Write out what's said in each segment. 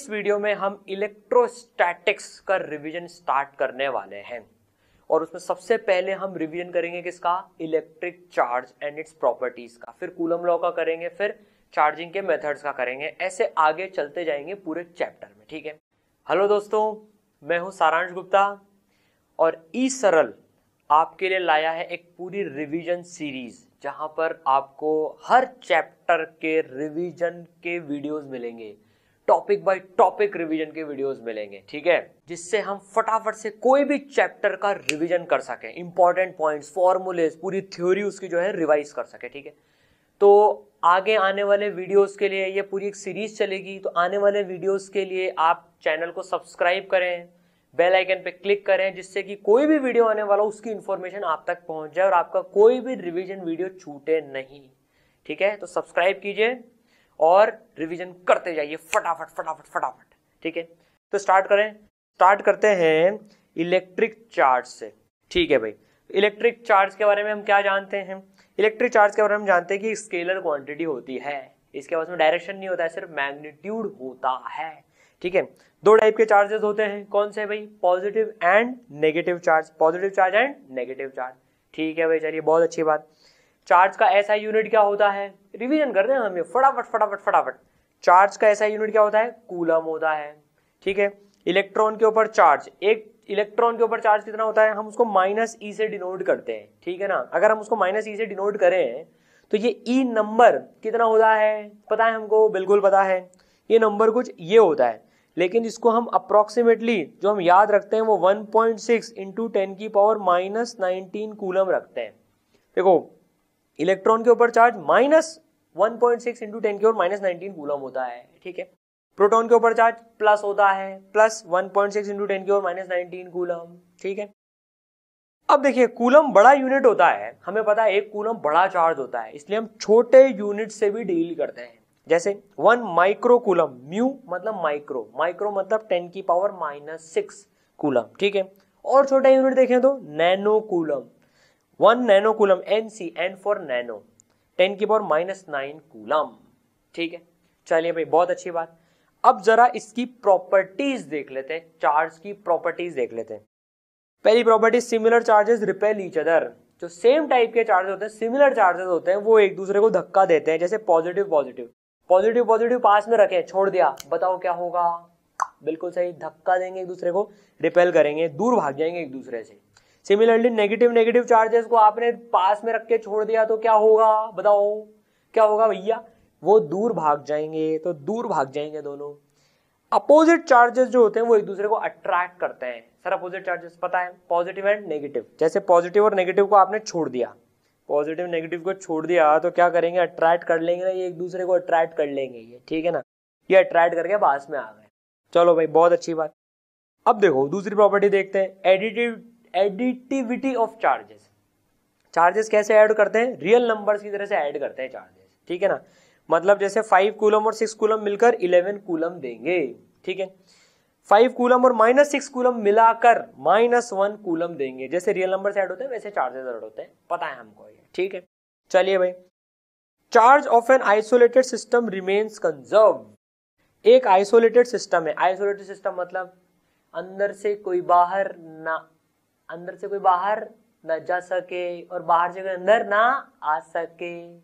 इस वीडियो में हम इलेक्ट्रोस्टैटिक्स का रिवीजन स्टार्ट करने वाले हैं और उसमें सबसे पहले हम रिवीजन करेंगे किसका, electric charge and its properties का, फिर कूलम लॉ का करेंगे, फिर चार्जिंग के मेथड्स का करेंगे। ऐसे आगे चलते जाएंगे पूरे चैप्टर में, ठीक है। हेलो दोस्तों, मैं हूं सारांश गुप्ता और ई सरल आपके लिए लाया है एक पूरी रिवीजन सीरीज जहां पर आपको हर चैप्टर के रिवीजन के वीडियोस मिलेंगे, टॉपिक बाय टॉपिक रिवीजन के वीडियोस मिलेंगे, ठीक है, जिससे हम फटाफट से कोई भी चैप्टर का रिवीजन कर सकें, इंपॉर्टेंट पॉइंट्स, फॉर्मूलेज, पूरी थ्योरी उसकी जो है रिवाइज कर सके, ठीक है। तो आगे आने वाले वीडियोस के लिए ये पूरी एक सीरीज चलेगी, तो आने वाले वीडियोस के लिए आप चैनल को सब्सक्राइब करें, बेल आइकन पे क्लिक करें, जिससे कि कोई भी वीडियो आने वाला उसकी इंफॉर्मेशन आप तक पहुंच जाए और आपका कोई भी रिवीजन वीडियो छूटे नहीं, ठीक है। तो सब्सक्राइब कीजिए और रिवीजन करते जाइए फटाफट फटाफट फटाफट, ठीक है। तो स्टार्ट करते हैं इलेक्ट्रिक चार्ज से, ठीक है भाई। इलेक्ट्रिक चार्ज के बारे में हम क्या जानते हैं? इलेक्ट्रिक चार्ज के बारे में हम जानते हैं कि स्केलर क्वांटिटी होती है, इसके पास में डायरेक्शन नहीं होता है, सिर्फ मैग्नीट्यूड होता है, ठीक है। दो टाइप के चार्जेस होते हैं, कौन से भाई? Positive and negative charge, positive charge and negative charge, ठीक है भाई। चलिए, बहुत अच्छी बात। चार्ज का ऐसा यूनिट क्या होता है? रिवीजन कर रहे हैं हम ये फटाफट फटाफट फटाफट। चार्ज का ऐसा यूनिट क्या होता है? कूलम होता है, ठीक है। इलेक्ट्रॉन के ऊपर चार्ज, एक इलेक्ट्रॉन के ऊपर चार्ज कितना होता है? हम उसको -e से डिनोट करते हैं, ठीक है ना। अगर हम उसको -e से डिनोट करें तो ये e नंबर कितना होता है पता है हमको? बिल्कुल पता है, ये नंबर कुछ ये होता है, लेकिन इसको हम अप्रोक्सीमेटली जो हम याद रखते हैं वो 1.6 इंटू 10 की पावर -19 कूलम रखते हैं। देखो, इलेक्ट्रॉन के ऊपर चार्ज -1.6 इंटू 10 की पावर -19 कूलम होता है, ठीक है। प्रोटॉन के ऊपर चार्ज प्लस होता है, प्लस 1.6 इंटू 10 की पावर -19 कूलम, ठीक है। अब देखिए, कूलम बड़ा यूनिट होता है, हमें पता है एक कूलम बड़ा चार्ज होता है, इसलिए हम छोटे यूनिट से भी डील करते हैं। जैसे 1 माइक्रो कूलम, म्यू मतलब माइक्रो, माइक्रो मतलब 10 की पावर -6 कूलम, ठीक है। और छोटा यूनिट देखें तो nano coulomb, 1 nano coulomb, NC, N for nano, 10 की पावर -9 कूलम, ठीक है। चलिए भाई, बहुत अच्छी बात। अब जरा इसकी प्रॉपर्टीज देख लेते हैं, चार्ज की प्रॉपर्टीज देख लेते हैं। पहली property, similar charges repel each other. जो सेम टाइप के चार्जेस होते हैं, सिमिलर चार्जेस होते हैं, वो एक दूसरे को धक्का देते हैं। जैसे पॉजिटिव पॉजिटिव, पॉजिटिव पॉजिटिव पास में रखे, छोड़ दिया, बताओ क्या होगा? बिल्कुल सही, धक्का देंगे, एक दूसरे को रिपेल करेंगे, दूर भाग जाएंगे एक दूसरे से। सिमिलरली नेगेटिव नेगेटिव चार्जेस को आपने पास में रख के छोड़ दिया तो क्या होगा? बताओ क्या होगा भैया? वो दूर भाग जाएंगे, तो दूर भाग जाएंगे दोनों। अपोजिट चार्जेस जो होते हैं वो एक दूसरे को अट्रैक्ट करते हैं। सर अपोजिट चार्जेस पता है? Positive and negative. जैसे पॉजिटिव और नेगेटिव को आपने छोड़ दिया, पॉजिटिव नेगेटिव को छोड़ दिया तो क्या करेंगे? अट्रैक्ट कर लेंगे ना, ये एक दूसरे को अट्रैक्ट कर लेंगे, ये ठीक है ना। ये अट्रैक्ट करके पास में आ गए। चलो भाई, बहुत अच्छी बात। अब देखो दूसरी प्रॉपर्टी देखते हैं, एडिटिविटी ऑफ चार्जेस। चार्जेस कैसे ऐड करते हैं? रियल नंबर्स की तरह से ऐड करते हैं चार्जेस, ठीक है ना। मतलब जैसे 5 कूलम और 6 कूलम मिलकर 11 कूलम देंगे, ठीक है। 5 कूलम और -6 कूलम मिलाकर -1 कूलम देंगे। जैसे रियल नंबर्स ऐड होते हैं वैसे चार्जेस ऐड होते हैं, पता है हमको ये, ठीक है। चलिए भाई, charge of an isolated system remains conserve. एक आइसोलेटेड सिस्टम है, आइसोलेटेड सिस्टम मतलब अंदर से कोई बाहर ना जा सके और बाहर से कोई अंदर ना आ सके।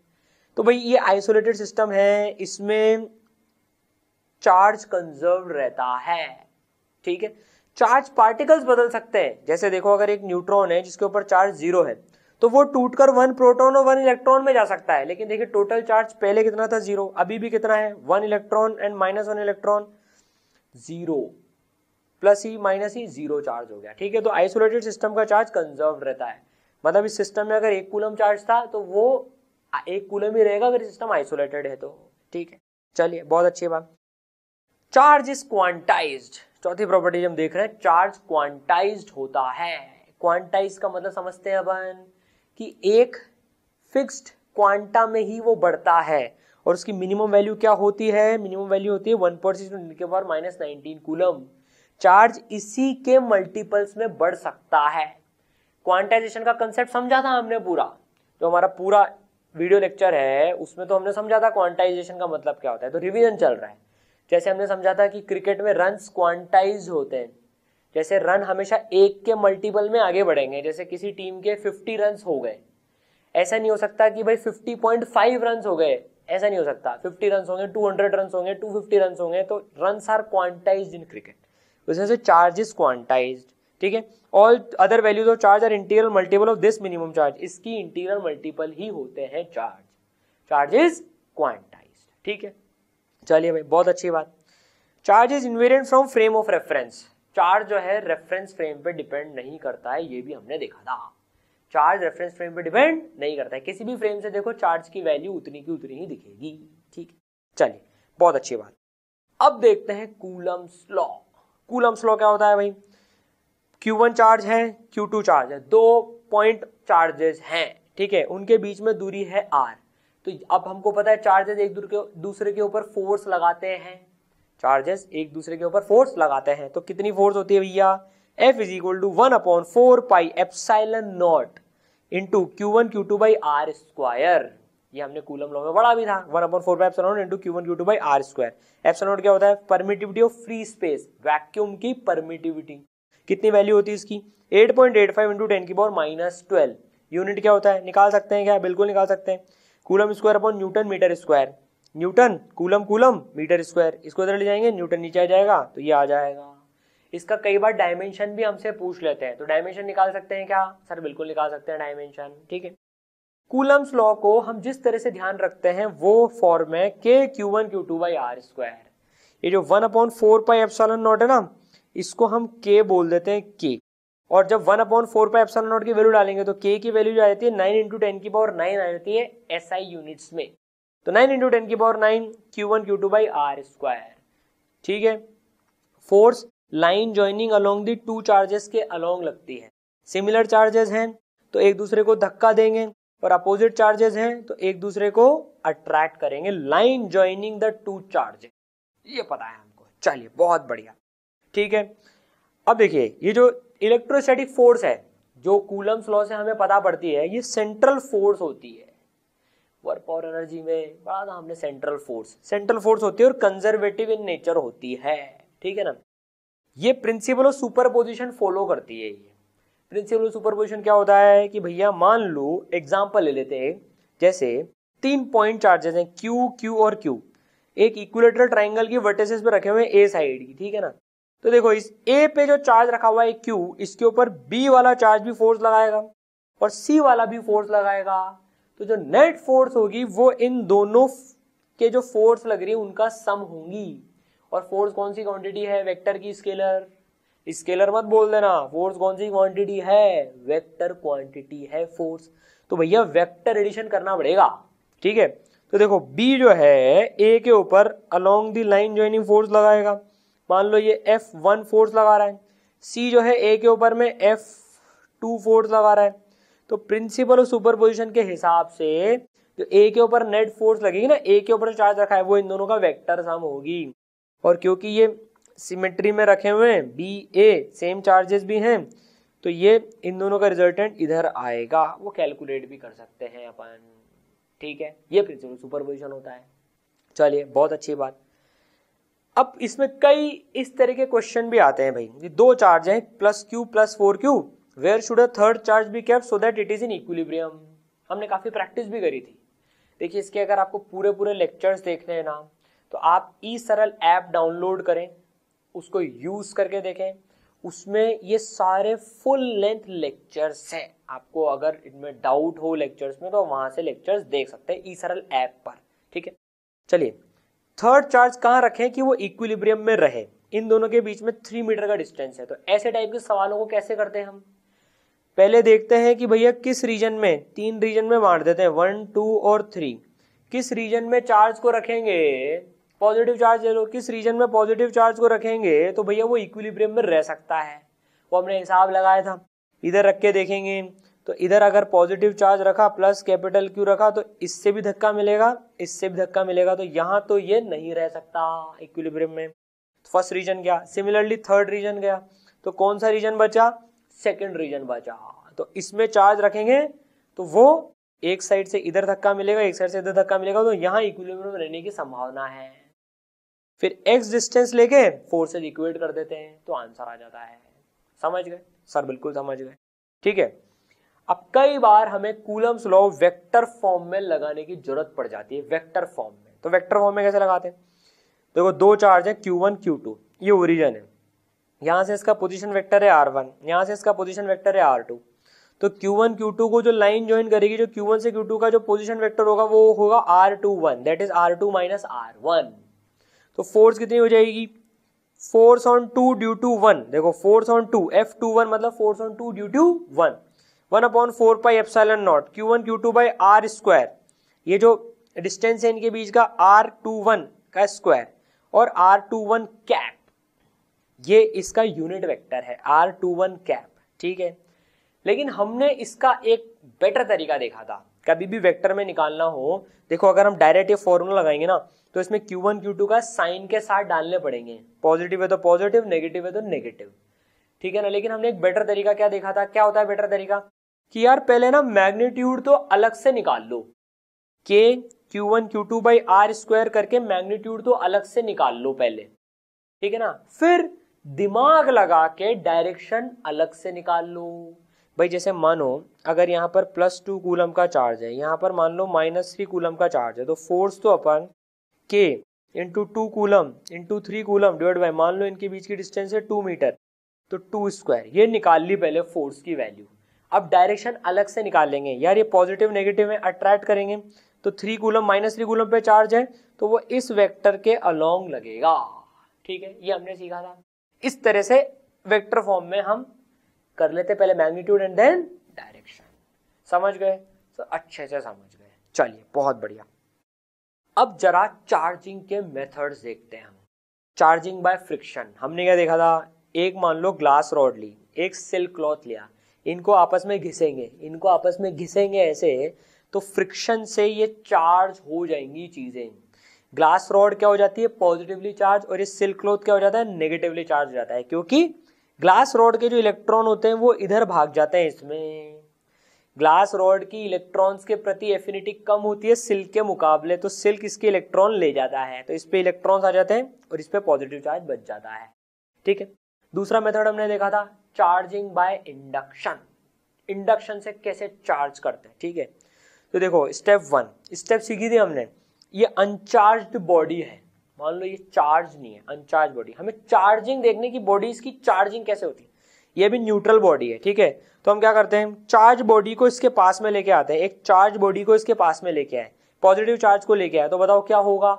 तो भाई ये आइसोलेटेड सिस्टम है, इसमें चार्ज कंजर्व रहता है, ठीक है। चार्ज पार्टिकल्स बदल सकते हैं। जैसे देखो, अगर एक न्यूट्रॉन है जिसके ऊपर चार्ज 0 है तो वो टूटकर 1 प्रोटॉन और 1 इलेक्ट्रॉन में जा सकता है। लेकिन देखिए, टोटल चार्ज पहले कितना था? 0। अभी भी कितना है? 1 electron and -1 electron, 0 plus E minus E, 0 charge हो गया, ठीक है। तो आइसोलेटेड सिस्टम का चार्ज कंजर्व रहता है। मतलब इस सिस्टम में अगर 1 कूलम चार्ज था तो वो 1 कूलम ही रहेगा अगर सिस्टम आइसोलेटेड है तो, ठीक है। चलिए, बहुत अच्छी बात। Charge is quantized. चौथी प्रॉपर्टी हम देख रहे हैं, चार्ज क्वांटाइज्ड होता है। क्वांटाइज का मतलब समझते हैं अपन कि एक फिक्स्ड क्वांटा में ही वो बढ़ता है और उसकी मिनिमम वैल्यू क्या होती है? मिनिमम वैल्यू होती है 1.6 के पावर -19 कूलम। चार्ज इसी के मल्टीपल्स में बढ़ सकता है। क्वांटाइजेशन का कंसेप्ट समझा था हमने पूरा, जो हमारा पूरा वीडियो लेक्चर है उसमें तो हमने समझा था क्वांटाइजेशन का मतलब क्या होता है। तो रिवीजन चल रहा है, जैसे हमने समझा था कि क्रिकेट में रन्स क्वांटाइज होते हैं, जैसे रन हमेशा एक के मल्टीपल में आगे बढ़ेंगे, जैसे किसी टीम के 50 रन्स हो गए, ऐसा नहीं हो सकता कि भाई 50.5 रन्स हो गए, ऐसा नहीं हो सकता। 50 रन्स होंगे, 200 रन्स होंगे, 250 रन्स होंगे, तो runs are quantized in cricket, वजह से चार्ज इज क्वांटाइज्ड, ठीक है। All other values of charge are integral multiple of this minimum charge, इसकी इंटीग्रल मल्टीपल ही होते हैं चार्ज, चार्ज इज क्वांटाइज्ड, ठीक है। चलिए भाई, बहुत अच्छी बात। Charge is invariant from frame of reference, charge जो है रेफरेंस फ्रेम पे डिपेंड नहीं करता है, ये भी हमने देखा था। चार्ज रेफरेंस फ्रेम पे डिपेंड नहीं करता है, किसी भी फ्रेम से देखो चार्ज की वैल्यू उतनी की उतनी ही दिखेगी, ठीक है। चलिए, बहुत अच्छी बात। अब देखते हैं कूलम्स लॉ। कूलम्स लॉ क्या होता है भाई? Q1 चार्ज है, Q2 चार्ज है, 2 पॉइंट चार्जेस हैं, ठीक है, उनके बीच में दूरी है r। तो अब हमको पता है चार्जेस एक दूसरे के ऊपर फोर्स लगाते हैं, चार्जेस एक दूसरे के ऊपर फोर्स लगाते हैं, तो कितनी फोर्स होती है भैया? F is equal to 1/4 pi epsilon not into Q1 Q2 by are square. ये हमने कूलम लॉ में पढ़ा भी था, 1/4 pi epsilon not into Q1 Q2 by are square. Epsilon not क्या होता है? Permittivity of free space, vacuum की परमिटिविटी। कितनी वैल्यू होती है इसकी? 8.85 इंटू 10⁻12। यूनिट क्या होता है? निकाल सकते हैं क्या? बिल्कुल निकाल सकते हैं। Coulomb square upon newton metre square, newton coulomb coulomb metre square, इसको इधर ले जाएंगे, न्यूटन नीचे आ जाएगा, तो ये आ जाएगा। इसका कई बार डायमेंशन भी हमसे पूछ लेते हैं, तो डायमेंशन निकाल सकते हैं क्या? सर बिल्कुल निकाल सकते हैं डायमेंशन, ठीक है। कूलम्स लॉ को हम जिस तरह से ध्यान रखते हैं वो फॉर्म है के Q1 Q2 by are square. ये जो 1/4 पाई एप्सिलॉन नॉट है ना, इसको हम के बोल देते हैं के, और जब 1/4 पाई एप्सिलॉन नॉट की वैल्यू डालेंगे तो के की वैल्यू जो आ जाती है 9 इंटू 10⁻9 आ जाती है SI यूनिट्स में, तो 9 into 10⁻9 Q1 Q2 by are square, ठीक है। Force line joining along the two charges के अलोंग लगती है। सिमिलर चार्जेस हैं तो एक दूसरे को धक्का देंगे, और अपोजिट चार्जेस हैं तो एक दूसरे को अट्रैक्ट करेंगे। Line joining the two charges, ये पता है हमको। चलिए, बहुत बढ़िया, ठीक है। अब देखिए, ये जो इलेक्ट्रोस्टैटिक फोर्स है जो कूलम्स लॉ से हमें पता पड़ती है, ये सेंट्रल फोर्स होती है। वर्क और एनर्जी में पढ़ा था हमने सेंट्रल फोर्स होती है और कंजर्वेटिव इन नेचर होती है, ठीक है ना। ये प्रिंसिपल ऑफ सुपरपोजिशन फॉलो करती है। ये प्रिंसिपल ऑफ सुपरपोजिशन क्या होता है कि भैया मान लो, एग्जांपल ले लेते हैं, जैसे 3 पॉइंट चार्जेस हैं Q, Q और Q, एक इक्विलेटरल ट्राइंगल की वर्टिसेस पे रखे हुए हैं A साइड की, ठीक है ना। तो देखो, इस A पे जो चार्ज रखा हुआ है Q, इसके ऊपर B वाला चार्ज भी फोर्स लगाएगा और C वाला भी फोर्स लगाएगा, तो जो नेट फोर्स होगी वो इन दोनों के जो फोर्स लग रही है उनका सम होंगी। और फोर्स कौन सी क्वांटिटी है? वेक्टर की स्केलर, स्केलर मत बोल देना। फोर्स कौन सी क्वांटिटी है? वेक्टर क्वांटिटी है फोर्स। तो भैया वेक्टर एडिशन करना पड़ेगा, ठीक है। तो देखो, B जो है A के ऊपर along the line joining force लगाएगा, मान लो ये F1 फोर्स लगा रहा है। C जो है A के ऊपर में F2 फोर्स लगा रहा है। तो प्रिंसिपल ऑफ सुपरपोजिशन के हिसाब से जो A के ऊपर नेट फोर्स लगेगी ना, A के ऊपर चार्ज रखा है, वो इन दोनों का वेक्टर सम होगी। और क्योंकि ये सिमेट्री में रखे हुए हैं, B A सेम चार्जेस भी हैं, तो ये इन दोनों का रिजल्टेंट इधर आएगा, वो कैलकुलेट भी कर सकते हैं अपन, ठीक है। ये प्रिंसिपल सुपरपोजिशन होता है। चलिए, बहुत अच्छी बात। अब इसमें कई इस तरह के क्वेश्चन भी आते हैं भाई। ये 2 चार्ज हैं, +Q + 4Q, where should a third charge be kept so that it is in equilibrium. हमने काफी प्रैक्टिस भी करी थी। देखिए, इसके अगर आपको पूरे लेक्चर्स देखने हैं ना, तो आप ई-सरल ऐप डाउनलोड करें, उसको यूज करके देखें। उसमें ये सारे फुल लेंथ लेक्चर्स हैं। आपको अगर इनमें डाउट हो लेक्चर्स में, तो वहां से लेक्चर्स देख सकते हैं ई-सरल ऐप पर, ठीक है। चलिए, थर्ड चार्ज कहाँ रखें कि वो इक्विलिब्रियम में रहे? इन दोनों के बीच में 3 मीटर का डिस्टेंस है। तो ऐसे टाइप के सवालों को कैसे करते हैं हम? पहले देखते हैं कि भैया किस रीजन में, 3 रीजन में बांट देते हैं, 1, 2 और 3। किस रीजन में चार्ज को रखेंगे? पॉजिटिव चार्ज ले लो। किस रीजन में पॉजिटिव चार्ज को रखेंगे तो भैया वो इक्विलिब्रियम में रह सकता है। वो हमने हिसाब लगाया था, इधर रख के देखेंगे। तो इधर अगर पॉजिटिव चार्ज रखा प्लस कैपिटल Q रखा, तो इससे भी धक्का मिलेगा, इससे भी धक्का मिलेगा, तो यहाँ तो ये नहीं रह सकता इक्विलिब्रियम में। फर्स्ट रीजन गया। सिमिलरली थर्ड रीजन गया, तो कौन सा रीजन बचा? सेकंड रीजन बचा। तो इसमें चार्ज रखेंगे तो वो एक साइड से इधर धक्का मिलेगा, एक साइड से इधर धक्का मिलेगा, तो यहाँ इक्विलिब्रियम में रहने की संभावना है। फिर x डिस्टेंस लेके फोर्स से इक्वेट कर देते हैं तो आंसर आ जाता है। समझ गए सर? बिल्कुल समझ गए। ठीक है, अब कई बार हमें कूलम्स लॉ वेक्टर फॉर्म में लगाने की जरूरत पड़ जाती है, वेक्टर फॉर्म में। तो वेक्टर फॉर्म में कैसे लगाते हैं? देखो दो चार्ज है Q1 Q2, ये ओरिजिन है, यहां से इसका पोजीशन वेक्टर है R1, यहां से इसका पोजीशन वेक्टर है R2। तो Q1 Q2 को जो लाइन ज्वाइन करेगी, जो Q1 से Q2 का जो पोजीशन वेक्टर होगा वो होगा R21, that is R2 minus R1। तो फोर्स कितनी हो जाएगी? फोर्स ऑन 2 ड्यू टू 1, देखो फोर्स ऑन 2 F21 मतलब force on 2 due to 1 upon 4 pi epsilon not Q1 Q2 by R square, ये जो डिस्टेंस है इनके बीच का R21 का स्क्वायर और R21 कैप, ये इसका यूनिट वेक्टर है R21 कैप। ठीक है, लेकिन हमने इसका एक बेटर तरीका देखा था। कभी भी वेक्टर में निकालना हो, देखो अगर हम डायरेक्ट ये फॉर्मूला लगाएंगे ना तो इसमें Q1 Q2 का साइन के साथ डालने पड़ेंगे, पॉजिटिव है तो पॉजिटिव, नेगेटिव है तो नेगेटिव। ठीक है ना, लेकिन हमने एक बेटर तरीका क्या देखा था? क्या होता है बेटर तरीका? कि यार पहले ना मैग्नीट्यूड तो अलग से निकाल लो, के Q1 Q2 by R square करके मैग्नीट्यूड तो अलग से निकाल लो पहले। ठीक है ना, फिर दिमाग लगा के डायरेक्शन अलग से निकाल लो। भाई जैसे मानो अगर यहाँ पर +2 कूलम का चार्ज है, यहाँ पर मान लो -3 कूलम का चार्ज है, तो फोर्स तो अपन K into 2 coulomb into 3 coulomb divide by, मान लो इनके बीच की डिस्टेंस है 2 मीटर, तो 2 स्क्वायर, ये निकाल ली पहले फोर्स की वैल्यू। अब डायरेक्शन अलग से निकाल लेंगे, यार ये पॉजिटिव नेगेटिव में अट्रैक्ट करेंगे, तो 3 कूलम -3 कूलम पे चार्ज है तो वो इस वेक्टर के अलोंग लगेगा। ठीक है, ये हमने सीखा था। इस तरह से वेक्टर फॉर्म में हम कर लेते पहले मैग्नीट्यूड एंड देन डायरेक्शन। समझ गए? तो अच्छे से समझ गए, चलिए बहुत बढ़िया। अब जरा चार्जिंग के मेथड्स देखते हैं हम। चार्जिंग बाय फ्रिक्शन, हमने क्या देखा था? एक मान लो ग्लास रॉड ली, एक सिल्क क्लॉथ लिया, इनको आपस में घिसेंगे ऐसे, तो फ्रिक्शन से ये चार्ज हो जाएंगी चीजें। ग्लास रॉड क्या हो जाती है? पॉजिटिवली चार्ज, और ये सिल्क क्लॉथ क्या हो जाता है? नेगेटिवली चार्ज हो जाता है, क्योंकि ग्लास रॉड के जो इलेक्ट्रॉन होते हैं वो इधर भाग जाते हैं इसमें। ग्लास रॉड की इलेक्ट्रॉन्स के प्रति एफिनिटी कम होती है सिल्क के मुकाबले, तो सिल्क इसके इलेक्ट्रॉन ले जाता है, तो इस पे इलेक्ट्रॉन्स आ जाते हैं और इस पे पॉजिटिव चार्ज बच जाता है। ठीक है, दूसरा मेथड हमने देखा था चार्जिंग बाय इंडक्शन। इंडक्शन से कैसे चार्ज करते हैं? ठीक है, तो देखो स्टेप 1 स्टेप सीखी थी हमने, ये अनचार्ज्ड बॉडी है, मान लो ये चार्ज नहीं है, अनचार्ज बॉडी। हमें चार्जिंग देखने की, बॉडी इसकी चार्जिंग कैसे होती है। ये भी न्यूट्रल बॉडी है, ठीक है, तो हम क्या करते हैं? चार्ज बॉडी को इसके पास में लेके आते हैं, एक चार्ज बॉडी को इसके पास में लेके आए, पॉजिटिव चार्ज को लेके आए, तो बताओ क्या होगा?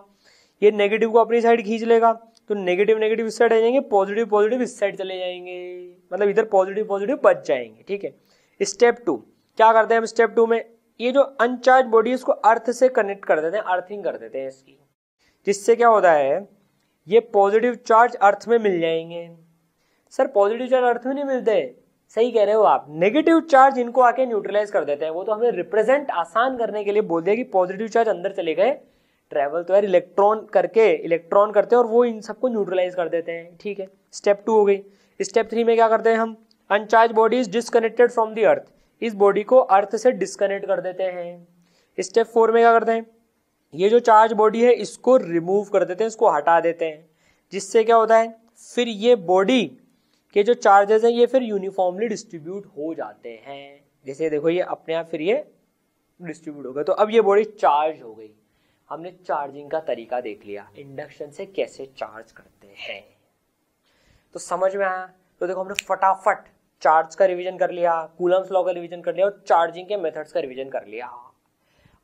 ये नेगेटिव को अपनी साइड खींच लेगा, तो नेगेटिव नेगेटिव इस साइड आ जाएंगे, पॉजिटिव पॉजिटिव इस साइड चले जाएंगे, मतलब इधर पॉजिटिव पॉजिटिव बच जाएंगे। ठीक है, स्टेप 2 क्या करते हैं हम? स्टेप 2 में ये जो अनचार्ज बॉडी है इसको अर्थ से कनेक्ट कर देते हैं, अर्थिंग कर देते हैं इसकी, जिससे क्या होता है? ये पॉजिटिव चार्ज अर्थ में मिल जाएंगे। सर पॉजिटिव चार्ज अर्थ में नहीं मिलते, सही कह रहे हो आप, नेगेटिव चार्ज इनको आके न्यूट्रलाइज कर देते हैं। वो तो हमें रिप्रेजेंट आसान करने के लिए बोल दिया कि पॉजिटिव चार्ज अंदर चले गए, ट्रेवल तो यार इलेक्ट्रॉन करते हैं और वो इन सबको न्यूट्रलाइज कर देते हैं। ठीक है, स्टेप 2 हो गई। स्टेप 3 में क्या करते हैं हम? Uncharged body is disconnected from the earth, इस बॉडी को अर्थ से डिस्कनेक्ट कर देते हैं। स्टेप 4 में क्या करते हैं? ये जो चार्ज बॉडी है इसको रिमूव कर देते हैं, इसको हटा देते हैं, जिससे क्या होता है? फिर ये बॉडी के जो चार्जेस हैं ये फिर यूनिफॉर्मली डिस्ट्रीब्यूट हो जाते हैं। जैसे देखो ये अपने आप फिर ये डिस्ट्रीब्यूट हो गए, तो अब ये बॉडी चार्ज हो गई। हमने चार्जिंग का तरीका देख लिया, इंडक्शन से कैसे चार्ज करते हैं, तो समझ में आया? तो देखो हमने फटाफट चार्ज का रिवीजन कर लिया, कूलम्स लॉ का रिवीजन कर लिया और चार्जिंग के मेथड्स का रिवीजन कर लिया।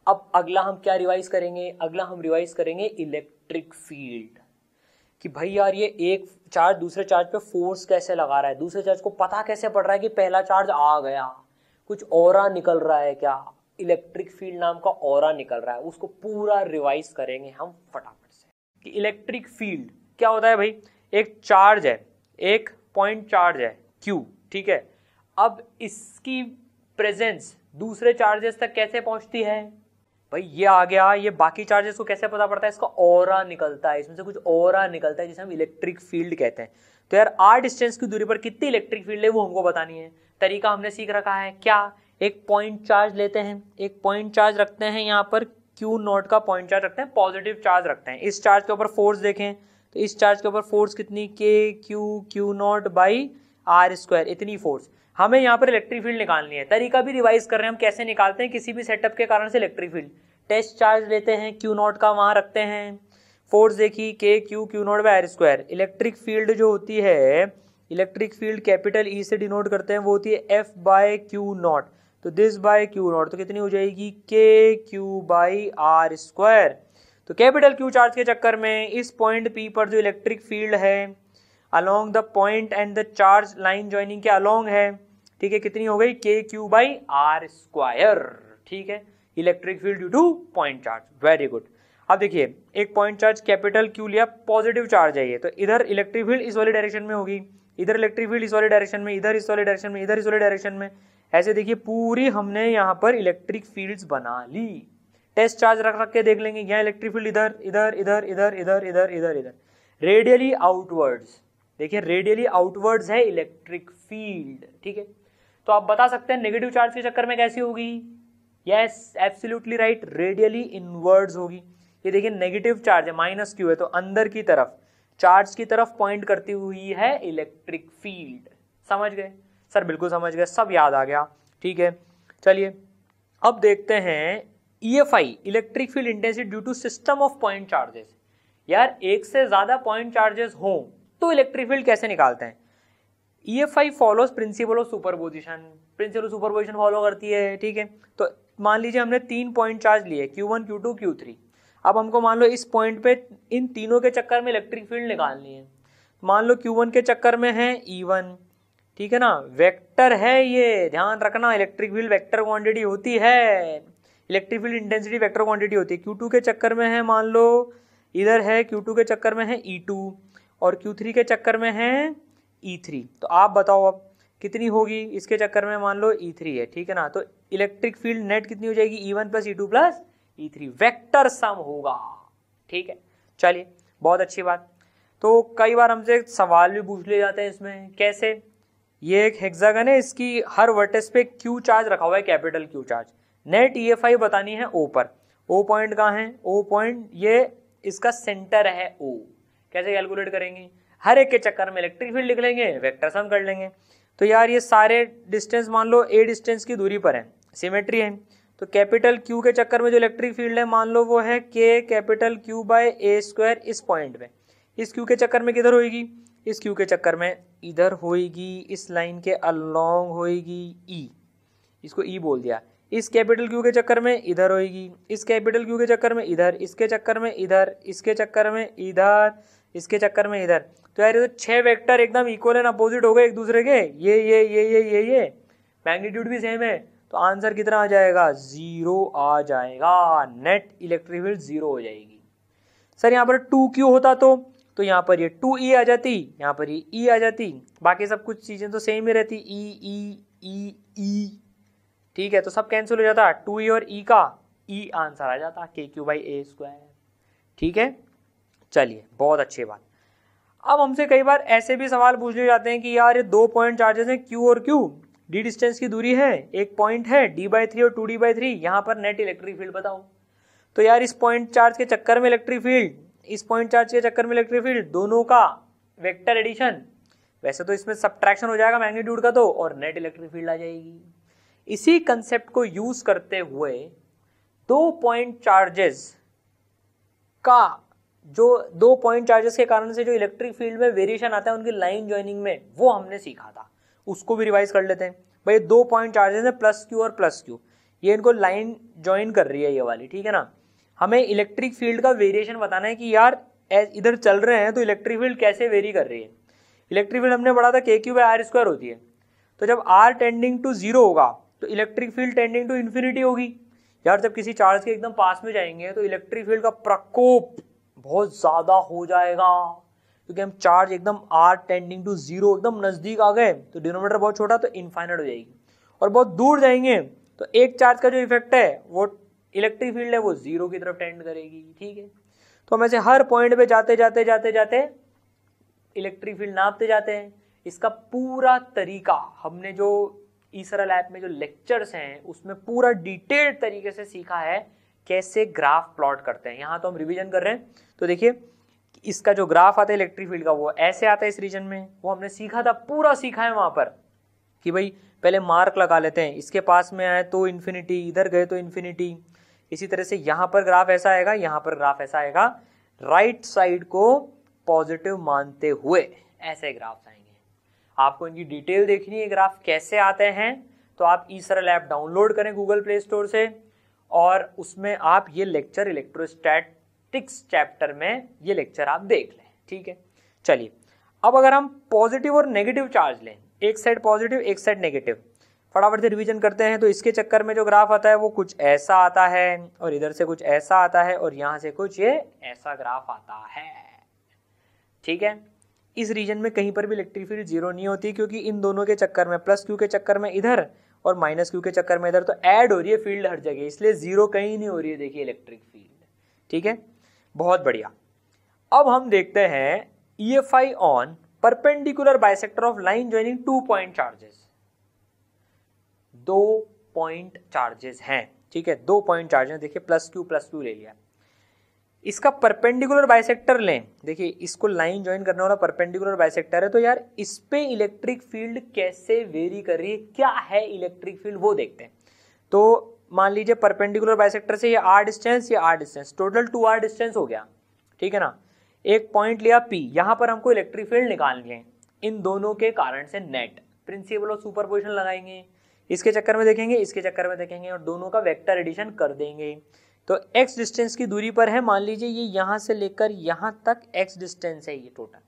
अब अगला हम क्या रिवाइज करेंगे? अगला हम रिवाइज करेंगे इलेक्ट्रिक फील्ड, कि भाई यार ये एक चार्ज दूसरे चार्ज पे फोर्स कैसे लगा रहा है, दूसरे चार्ज को पता कैसे पड़ रहा है कि पहला चार्ज आ गया, कुछ ऑरा निकल रहा है क्या? इलेक्ट्रिक फील्ड नाम का ऑरा निकल रहा है, उसको पूरा रिवाइज करेंगे हम फटाफट से कि इलेक्ट्रिक फील्ड क्या होता है। भाई एक चार्ज है, एक पॉइंट चार्ज है Q, ठीक है, अब इसकी प्रेजेंस दूसरे चार्जेस तक कैसे पहुंचती है? भाई ये आ गया, ये बाकी चार्जेस को कैसे पता पड़ता है? इसका ऑरा निकलता है, इसमें से कुछ ऑरा निकलता है जिसे हम इलेक्ट्रिक फील्ड कहते हैं। तो यार r डिस्टेंस की दूरी पर कितनी इलेक्ट्रिक फील्ड है वो हमको बतानी है। तरीका हमने सीख रखा है क्या? एक पॉइंट चार्ज लेते हैं, एक पॉइंट चार्ज रखते हैं, यहाँ पर Q0 का पॉइंट चार्ज रखते हैं, पॉजिटिव चार्ज रखते हैं, इस चार्ज के ऊपर फोर्स देखें तो इस चार्ज के ऊपर फोर्स कितनी, K Q not by are square, इतनी फोर्स। हमें यहाँ पर इलेक्ट्रिक फील्ड निकालनी है। तरीका भी रिवाइज कर रहे हैं हम कैसे निकालते हैं किसी भी सेटअप के कारण से इलेक्ट्रिक फील्ड। टेस्ट चार्ज लेते हैं, क्यू नॉट का वहां रखते हैं, फोर्स देखी K Q not by are square. Electric field जो होती है, इलेक्ट्रिक फील्ड कैपिटल ई से डिनोट करते हैं, वो होती है एफ बाय क्यू नॉट। तो दिस बाय क्यू नॉट तो कितनी हो जाएगी, के क्यू बाई आर स्क्वायर। तो कैपिटल क्यू चार्ज के चक्कर में इस पॉइंट पी पर जो इलेक्ट्रिक फील्ड है along the point and the charge line joining के अलोंग है, ठीक है, कितनी हो गई, के क्यू बाई आर स्क्वायर। ठीक है, electric field due to point charge, very good. अब देखिए एक पॉइंट चार्ज कैपिटल क्यू लिया, पॉजिटिव चार्ज है ये, तो इधर इलेक्ट्रिक फील्ड इस वाली डायरेक्शन में होगी, इधर इलेक्ट्रिक फील्ड इस वाली डायरेक्शन में, इधर इस वाली डायरेक्शन में, इधर इस वाली डायरेक्शन में। ऐसे देखिए पूरी हमने यहाँ पर इलेक्ट्रिक फील्ड्स बना ली। टेस्ट चार्ज रख रख के देख लेंगे, यहाँ इलेक्ट्रिक फील्ड इधर इधर इधर इधर इधर इधर इधर इधर, रेडियली आउटवर्ड्स, देखिए रेडियली आउटवर्ड्स है इलेक्ट्रिक फील्ड। ठीक है, तो आप बता सकते हैं नेगेटिव चार्ज के चक्कर में कैसी होगी, yes absolutely right, radially inwards होगी। ये देखिए नेगेटिव चार्ज है, माइनस क्यू है, तो अंदर की तरफ चार्ज की तरफ पॉइंट करती हुई है इलेक्ट्रिक फील्ड। समझ गए सर, बिल्कुल समझ गए, सब याद आ गया। ठीक है, चलिए अब देखते हैं EFI, electric field intensity due to system of point charges. यार एक से ज्यादा पॉइंट चार्जेस हो तो इलेक्ट्रिक फील्ड कैसे निकालते हैं। EFI follows principle of superposition, principle of superposition follow करती है। ठीक है, तो मान लीजिए हमने 3 पॉइंट चार्ज लिए, Q1 Q2 Q3। अब हमको मान लो इस पॉइंट पे इन तीनों के चक्कर में इलेक्ट्रिक फील्ड निकालनी है। मान लो Q1 के चक्कर में है E1, ठीक है ना, वेक्टर है ये, ध्यान रखना, इलेक्ट्रिक फील्ड वेक्टर क्वांटिटी होती है, electric field intensity vector quantity होती है। Q2 के चक्कर में है, मान लो इधर है, Q2 के चक्कर में है E2 और Q3 के चक्कर में है E3। तो आप बताओ अब कितनी होगी, इसके चक्कर में मान लो E3 है, ठीक है ना, तो इलेक्ट्रिक फील्ड नेट कितनी हो जाएगी, E1 plus E2 plus E3, vector sum होगा। ठीक है, चलिए बहुत अच्छी बात। तो कई बार हमसे सवाल भी पूछ ले जाते हैं इसमें, कैसे, ये एक हेक्सागन है, इसकी हर वर्टेक्स पे Q चार्ज रखा हुआ है, capital Q charge, net EFI बतानी है O पर। O पॉइंट कहाँ है, O पॉइंट ये इसका सेंटर है O। कैसे कैलकुलेट करेंगे, हर एक के चक्कर में इलेक्ट्रिक फील्ड लिख लेंगे, वेक्टर सम कर लेंगे। तो यार ये सारे डिस्टेंस मान लो A डिस्टेंस की दूरी पर है, सिमेट्री है, तो कैपिटल Q के चक्कर में जो इलेक्ट्रिक फील्ड है मान लो वो है K capital Q by A square इस पॉइंट पे। इस Q के चक्कर में किधर होएगी, इस Q के चक्कर में इधर होएगी, इस लाइन के अलोंग होएगी E, इसको E बोल दिया। इस कैपिटल Q के चक्कर में इधर होएगी, इस कैपिटल Q के चक्कर में इधर, इसके चक्कर में इधर, इसके चक्कर में इधर, इसके चक्कर में इधर। तो यार ये तो 6 वेक्टर एकदम इक्वल एंड अपोजिट हो गए एक दूसरे के, ये मैग्नीट्यूड भी सेम है, तो आंसर कितना आ जाएगा, 0 आ जाएगा, नेट इलेक्ट्रिक फील्ड 0 हो जाएगी। सर यहाँ पर 2Q होता तो यहाँ पर ये 2E आ जाती, यहाँ पर ये E आ जाती, बाकी सब कुछ चीजें तो सेम ही रहती, E। ठीक है, तो सब कैंसिल हो जाता, 2E और E का E आंसर आ जाता, KQ बाई A स्क्वायर। ठीक है, चलिए बहुत अच्छी बात। अब हमसे कई बार ऐसे भी सवाल पूछे जाते हैं कि यार ये 2 पॉइंट चार्जेस हैं Q और Q, D डिस्टेंस की दूरी है, एक पॉइंट है D/3 और 2D/3, यहाँ पर नेट इलेक्ट्रिक फील्ड बताओ। तो यार इस पॉइंट चार्ज के चक्कर में इलेक्ट्रिक फील्ड, इस पॉइंट चार्ज के चक्कर में इलेक्ट्रिक फील्ड, दोनों का वेक्टर एडिशन, वैसे तो इसमें सब्ट्रैक्शन हो जाएगा मैग्नीट्यूड का तो, और नेट इलेक्ट्रिक फील्ड आ जाएगी। इसी कंसेप्ट को यूज करते हुए 2 पॉइंट चार्जेस का, जो 2 पॉइंट चार्जेस के कारण से जो इलेक्ट्रिक फील्ड में वेरिएशन आता है उनकी लाइन ज्वाइनिंग में, वो हमने सीखा था, उसको भी रिवाइज कर लेते हैं। भाई 2 पॉइंट चार्जेस है प्लस Q और प्लस Q, ये इनको लाइन ज्वाइन कर रही है ये वाली, ठीक है ना। हमें इलेक्ट्रिक फील्ड का वेरिएशन बताना है कि यार इधर चल रहे हैं तो इलेक्ट्रिक फील्ड कैसे वेरी कर रही है। इलेक्ट्रिक फील्ड हमने पढ़ा था KQ बाय आर स्क्वायर होती है, तो जब R टेंडिंग टू 0 होगा तो electric field tending to infinity होगी। यार जब किसी चार्ज के एकदम पास में जाएंगे तो इलेक्ट्रिक फील्ड का प्रकोप बहुत ज्यादा हो जाएगा, क्योंकि हम चार्ज एकदम R टेंडिंग टू 0 एकदम नजदीक आ गए तो डिनोमिनेटर बहुत छोटा तो इनफाइनाइट हो जाएगी, और बहुत दूर जाएंगे तो एक चार्ज का जो इफेक्ट है वो इलेक्ट्रिक फील्ड है वो 0 की तरफ टेंड करेगी। ठीक है, तो हम ऐसे हर पॉइंट पे जाते जाते जाते जाते इलेक्ट्रिक फील्ड नापते जाते हैं। इसका पूरा तरीका हमने जो ईसरल ऐप में जो लेक्चर्स हैं उसमें पूरा डिटेल्ड तरीके से सीखा है कैसे ग्राफ प्लॉट करते हैं। यहाँ तो हम रिवीजन कर रहे हैं, तो देखिए इसका जो ग्राफ आता है इलेक्ट्रिक फील्ड का वो ऐसे आता है इस रीजन में, वो हमने सीखा था, पूरा सीखा है वहां पर कि भाई पहले मार्क लगा लेते हैं, इसके पास में आए तो इन्फिनिटी, इधर गए तो इन्फिनिटी। इसी तरह से यहां पर ग्राफ ऐसा आएगा, यहां पर ग्राफ ऐसा आएगा, राइट साइड को पॉजिटिव मानते हुए ऐसे ग्राफ आएंगे। आपको इनकी डिटेल देखनी है ग्राफ कैसे आते हैं तो आप ईसरल ऐप डाउनलोड करें गूगल प्ले स्टोर से, और उसमें आप ये लेक्चर इलेक्ट्रोस्टैटिक्स चैप्टर में ये लेक्चर आप देख लें, ठीक है। चलिए अब अगर हम पॉजिटिव और नेगेटिव चार्ज लें, एक साइड पॉजिटिव एक साइड नेगेटिव, फटाफट से रिवीजन करते हैं। तो इसके चक्कर में जो ग्राफ आता है वो कुछ ऐसा आता है, और इधर से कुछ ऐसा आता है, और यहां से कुछ ये ऐसा ग्राफ आता है, ठीक है। इस रीजन में कहीं पर भी इलेक्ट्रिक फील्ड जीरो नहीं होती, क्योंकि इन दोनों के चक्कर में, प्लस क्यू के चक्कर में इधर और माइनस क्यू के चक्कर में इधर, तो ऐड हो रही है फील्ड हर जगह, इसलिए जीरो कहीं नहीं हो रही है, देखिए इलेक्ट्रिक फील्ड, ठीक है। बहुत बढ़िया। अब हम देखते हैं EFI on perpendicular bisector of line joining 2 point charges. 2 point charges हैं, ठीक है, 2 पॉइंट चार्जेस, देखिए प्लस क्यू ले लिया। इसका परपेंडिकुलर बाइसेक्टर लें, देखिए इसको लाइन ज्वाइन करने वाला परपेंडिकुलर बाइसेक्टर है, तो यार इस पे इलेक्ट्रिक फील्ड कैसे वेरी कर रही है, क्या है इलेक्ट्रिक फील्ड वो देखते हैं। तो मान लीजिए परपेंडिकुलर बाइसेक्टर से ये R डिस्टेंस, ये R distance, total 2R distance हो गया, ठीक है ना। एक पॉइंट लिया P, यहां पर हमको इलेक्ट्रिक फील्ड निकालनी है, इन दोनों के कारण से नेट, प्रिंसिपल ऑफ सुपरपोजिशन लगाएंगे, इसके चक्कर में देखेंगे, इसके चक्कर में देखेंगे, और दोनों का वेक्टर एडिशन कर देंगे। तो x डिस्टेंस की दूरी पर है, मान लीजिए ये यहां से लेकर यहां तक x डिस्टेंस है ये टोटल,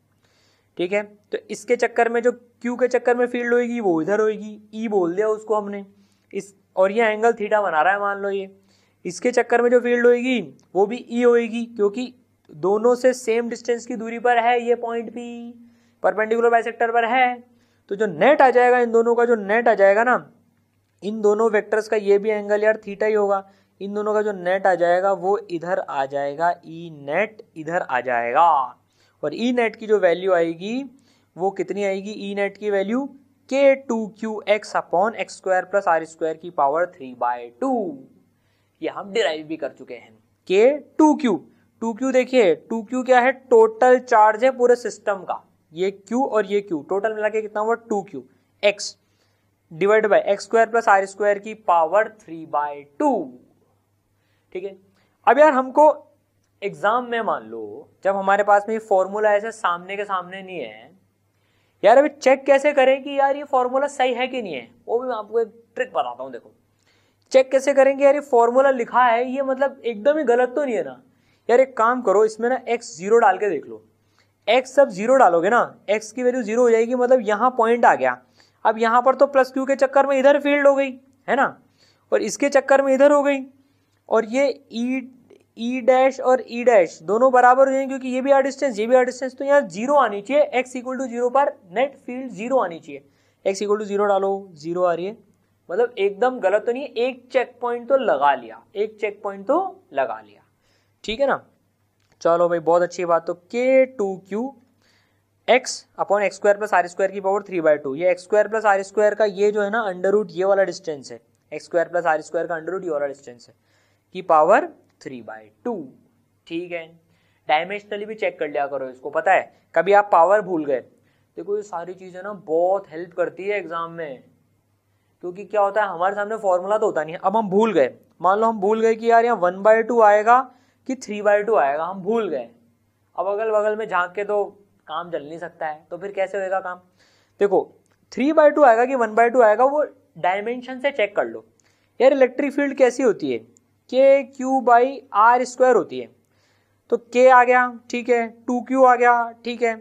ठीक है। तो इसके चक्कर में जो q के चक्कर में फील्ड होगी वो इधर होगी, E बोल दिया उसको हमने, इस, और ये एंगल थीटा बना रहा है मान लो ये। इसके चक्कर में जो फील्ड होगी वो भी E होगी, क्योंकि दोनों से सेम डिस्टेंस की दूरी पर है ये पॉइंट P, परपेंडिकुलर बाइसेक्टर पर है। तो जो नेट आ जाएगा इन दोनों का, जो नेट आ जाएगा ना, इन दोनों वेक्टर्स का ये भी एंगल यार थीटा ही होगा, इन दोनों का जो नेट आ जाएगा वो इधर आ जाएगा, ई नेट इधर आ जाएगा, और ई नेट की जो वैल्यू आएगी वो कितनी आएगी, ई नेट की value K2QX upon x square plus R square की पावर 3/2। ये हम डिराइव भी कर चुके हैं। K2Q, 2Q देखिए, 2Q क्या है, टोटल चार्ज है पूरे सिस्टम का, ये Q और ये Q टोटल मिला के कितना हुआ 2Q, x divide by x square plus R square की पावर 3/2, ठीक है। अब यार हमको एग्जाम में मान लो जब हमारे पास में ये फॉर्मूला ऐसे सामने के सामने नहीं है, यार अभी चेक कैसे करें कि यार ये फॉर्मूला सही है कि नहीं है, वो भी मैं आपको एक ट्रिक बताता हूँ। देखो चेक कैसे करेंगे, यार ये फॉर्मूला लिखा है ये मतलब एकदम ही गलत तो नहीं है ना। यार एक काम करो, इसमें ना x 0 डाल के देख लो, x सब 0 डालोगे ना, x की वैल्यू 0 हो जाएगी, मतलब यहाँ पॉइंट आ गया। अब यहाँ पर तो प्लस क्यू के चक्कर में इधर फील्ड हो गई है ना, और इसके चक्कर में इधर हो गई, और ये ई डैश और ई डैश दोनों बराबर हो जाएंगे, क्योंकि ये भी आर डिस्टेंस ये भी आर डिस्टेंस, तो यहाँ 0 आनी चाहिए, x इक्वल टू 0 पर नेट फील्ड 0 आनी चाहिए। x इक्वल टू 0 डालो, 0 आ रही है, मतलब एकदम गलत तो नहीं है, एक चेक पॉइंट तो लगा लिया, एक चेक पॉइंट तो लगा लिया, ठीक है ना। चलो भाई बहुत अच्छी बात। तो K2Q x upon X square plus R square की पावर 3/2, ये X square plus R square का ये जो है ना अंडर रूट ये वाला डिस्टेंस है, X square plus R square का अंडर रूट ये वाला डिस्टेंस है की पावर 3/2, ठीक है। डायमेंशनली भी चेक कर लिया करो इसको, पता है कभी आप पावर भूल गए, देखो ये सारी चीजें ना बहुत हेल्प करती है एग्जाम में, क्योंकि क्या होता है हमारे सामने फॉर्मूला तो होता नहीं है। अब हम भूल गए, मान लो हम भूल गए कि यार यहाँ 1/2 आएगा कि 3/2 आएगा, हम भूल गए, अब अगल बगल में झांक के तो काम चल नहीं सकता है, तो फिर कैसे होएगा काम। देखो 3/2 आएगा कि 1/2 आएगा, वो डायमेंशन से चेक कर लो। यार इलेक्ट्रिक फील्ड कैसी होती है, KQ/R स्क्वायर होती है, तो K आ गया, ठीक है, 2Q आ गया, ठीक है,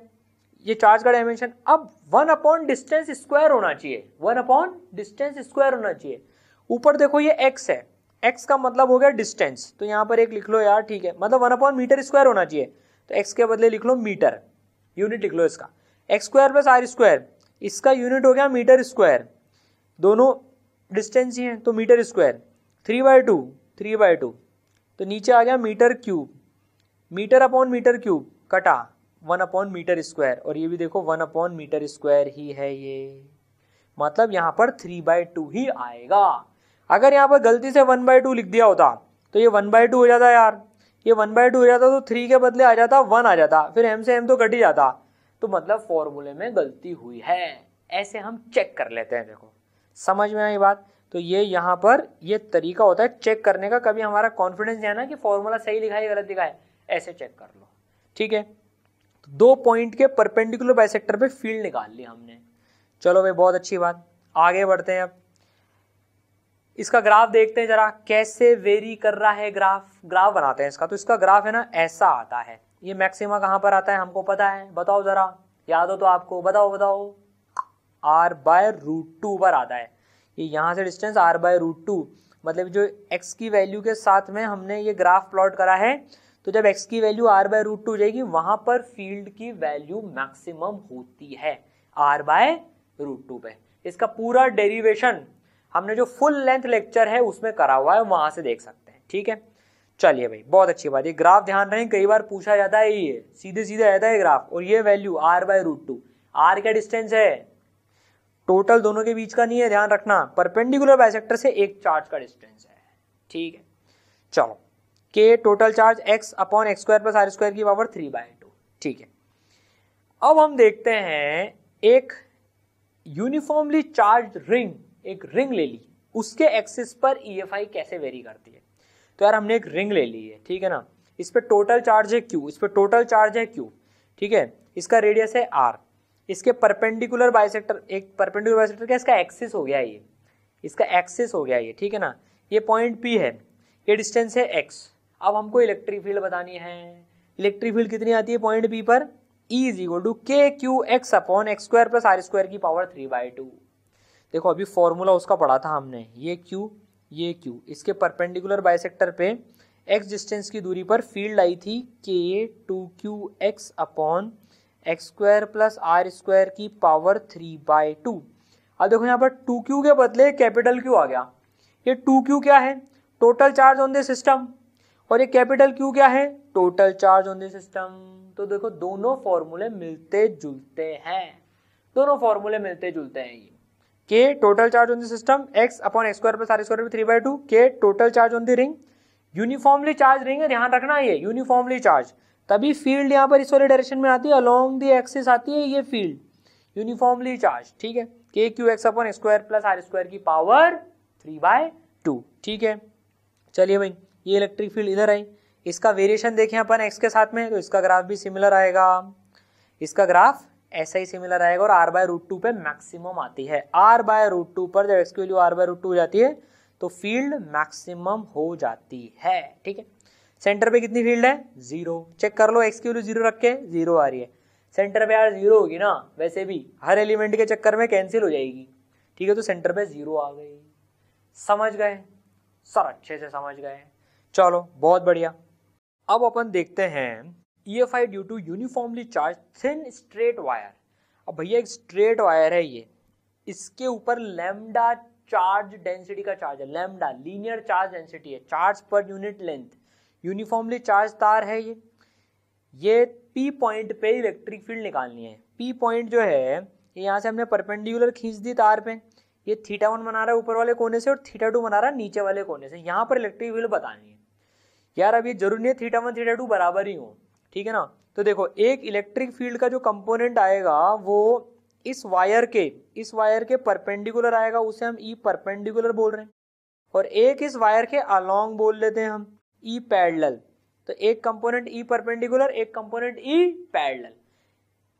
ये चार्ज का डायमेंशन। अब 1 अपॉन डिस्टेंस स्क्वायर होना चाहिए, 1 अपॉन डिस्टेंस स्क्वायर होना चाहिए। ऊपर देखो ये x है, x का मतलब हो गया डिस्टेंस, तो यहाँ पर एक लिख लो यार, ठीक है, मतलब 1 अपॉन मीटर स्क्वायर होना चाहिए, तो x के बदले लिख लो मीटर, यूनिट लिख लो इसका, X square plus R square, इसका यूनिट हो गया मीटर स्क्वायर, दोनों डिस्टेंस ही हैं तो मीटर स्क्वायर, 3/2 तो नीचे आ गया metre cube, metre upon metre cube कटा 1 अपॉन मीटर स्क्वायर, और ये भी देखो 1 अपॉन मीटर स्क्वायर ही है ये, मतलब यहाँ पर 3/2 ही आएगा। अगर यहाँ पर गलती से 1/2 लिख दिया होता तो ये 1/2 हो जाता यार, ये 1/2 हो जाता तो 3 के बदले आ जाता 1 आ जाता, फिर m से m तो कट ही जाता, तो मतलब फॉर्मूले में गलती हुई है। ऐसे हम चेक कर लेते हैं। देखो समझ में आई बात? तो ये यहाँ पर ये तरीका होता है चेक करने का। कभी हमारा कॉन्फिडेंस है ना कि फॉर्मूला सही लिखा है गलत लिखा है, ऐसे चेक कर लो, ठीक है। तो 2 पॉइंट के परपेंडिकुलर बाइसेक्टर पे फील्ड निकाल ली हमने। चलो भाई बहुत अच्छी बात, आगे बढ़ते हैं। अब इसका ग्राफ देखते हैं जरा कैसे वेरी कर रहा है। ग्राफ बनाते हैं इसका। तो इसका ग्राफ है ना ऐसा आता है। ये मैक्सिमा कहाँ पर आता है हमको पता है, बताओ जरा, याद हो तो आपको बताओ। r/√2 पर आता है। ये यहाँ से डिस्टेंस r/√2, मतलब जो x की वैल्यू के साथ में हमने ये ग्राफ प्लॉट करा है, तो जब x की वैल्यू r/√2 हो जाएगी वहां पर फील्ड की वैल्यू मैक्सिमम होती है r/√2 पे। इसका पूरा डेरिवेशन हमने जो फुल लेंथ लेक्चर है उसमें करा हुआ है, वहां से देख सकते हैं, ठीक है। चलिए भाई बहुत अच्छी बात। ये ग्राफ ध्यान रखें, कई बार पूछा जाता है, ये सीधे सीधे रहता है ग्राफ, और ये वैल्यू r/√2, r क्या डिस्टेंस है, टोटल दोनों के बीच का नहीं है, ध्यान रखना, परपेंडिकुलर बाइसेक्टर से एक चार्ज का डिस्टेंस है, ठीक है। चलो के टोटल चार्ज x/x² + r² की पावर 3/2, ठीक है। अब हम देखते हैं एक यूनिफॉर्मली चार्ज रिंग, एक रिंग ले ली, उसके एक्सिस पर EFI कैसे वेरी करती है। तो यार हमने एक रिंग ले ली है, ठीक है ना, इस पे टोटल चार्ज है Q, इस पे टोटल चार्ज है Q, ठीक है। इसका रेडियस है R, इसके परपेंडिकुलर बाइसेक्टर, एक परपेंडिकुलर बाइसेक्टर क्या इसका एक्सिस हो गया, ये इसका एक्सिस हो गया ये, ठीक है ना। ये पॉइंट P है, ये डिस्टेंस है x। अब हमको इलेक्ट्रिक फील्ड बतानी है। इलेक्ट्रिक फील्ड कितनी आती है पॉइंट P पर, E = kqx/x² + r² की पावर 3/2। देखो अभी फॉर्मूला उसका पढ़ा था हमने, ये Q ये Q, इसके परपेंडिकुलर बाइसेक्टर पे x डिस्टेंस की दूरी पर फील्ड आई थी k2qx/x² + r² की पावर 3/2। अब देखो यहाँ पर 2q के बदले कैपिटल Q आ गया। ये 2q क्या है, total charge on the system, और ये कैपिटल Q क्या है, total charge on the system. तो देखो दोनों फॉर्मूले मिलते जुलते हैं, दोनों फॉर्मूले मिलते जुलते हैं। ये के total charge on the system x/x² + r² 3/2, के total charge on the ring, uniformly charge ring है, ध्यान रखना ये यूनिफॉर्मली चार्ज, तभी फील्ड यहाँ पर इस वाले डायरेक्शन में आती है, अलोंग द एक्सिस आती है ये फील्ड, यूनिफॉर्मली चार्ज, ठीक है। kqx/x² + r² की पावर 3/2, ठीक है। चलिए भाई ये इलेक्ट्रिक फील्ड इधर आई, इसका वेरिएशन देखें अपन x के साथ में, तो इसका ग्राफ भी सिमिलर आएगा, इसका ग्राफ ऐसा ही सिमिलर आएगा, और r/√2 पे मैक्सिमम आती है। r/√2 पर जब x की वैल्यू r/√2 हो जाती है तो फील्ड मैक्सिमम हो जाती है, ठीक है। सेंटर पे कितनी फील्ड है, 0, चेक कर लो, x की वैल्यू 0 रख के 0 आ रही है, सेंटर पे यार 0 होगी ना, वैसे भी हर एलिमेंट के चक्कर में कैंसिल हो जाएगी, ठीक है। तो सेंटर पे 0 आ गई, समझ गए सर, अच्छे से समझ गए, चलो बहुत बढ़िया। अब अपन देखते हैं EFI due to uniformly charge thin straight wire. अब भैया एक स्ट्रेट वायर है ये, इसके ऊपर लैम्डा चार्ज डेंसिटी का चार्ज है, लैम्डा लीनियर चार्ज डेंसिटी है, charge per unit length, uniformly charge तार है ये P पॉइंट पे इलेक्ट्रिक फील्ड निकालनी है। P पॉइंट जो है ये यहाँ से हमने परपेंडिकुलर खींच दी तार पे, ये θ1 बना रहा है ऊपर वाले कोने से और θ2 बना रहा है नीचे वाले कोने से, यहाँ पर इलेक्ट्रिक फील्ड बतानी है। यार अब ये जरूरी नहीं है θ1 θ2 बराबर ही हो, ठीक है ना। तो देखो एक इलेक्ट्रिक फील्ड का जो कंपोनेंट आएगा वो इस वायर के परपेंडिकुलर आएगा, उसे हम ई परपेंडिकुलर बोल रहे हैं, और एक इस वायर के अलोंग बोल लेते हैं हम ई पैरेलल। तो एक कंपोनेंट ई परपेंडिकुलर, एक कंपोनेंट ई पैरेलल।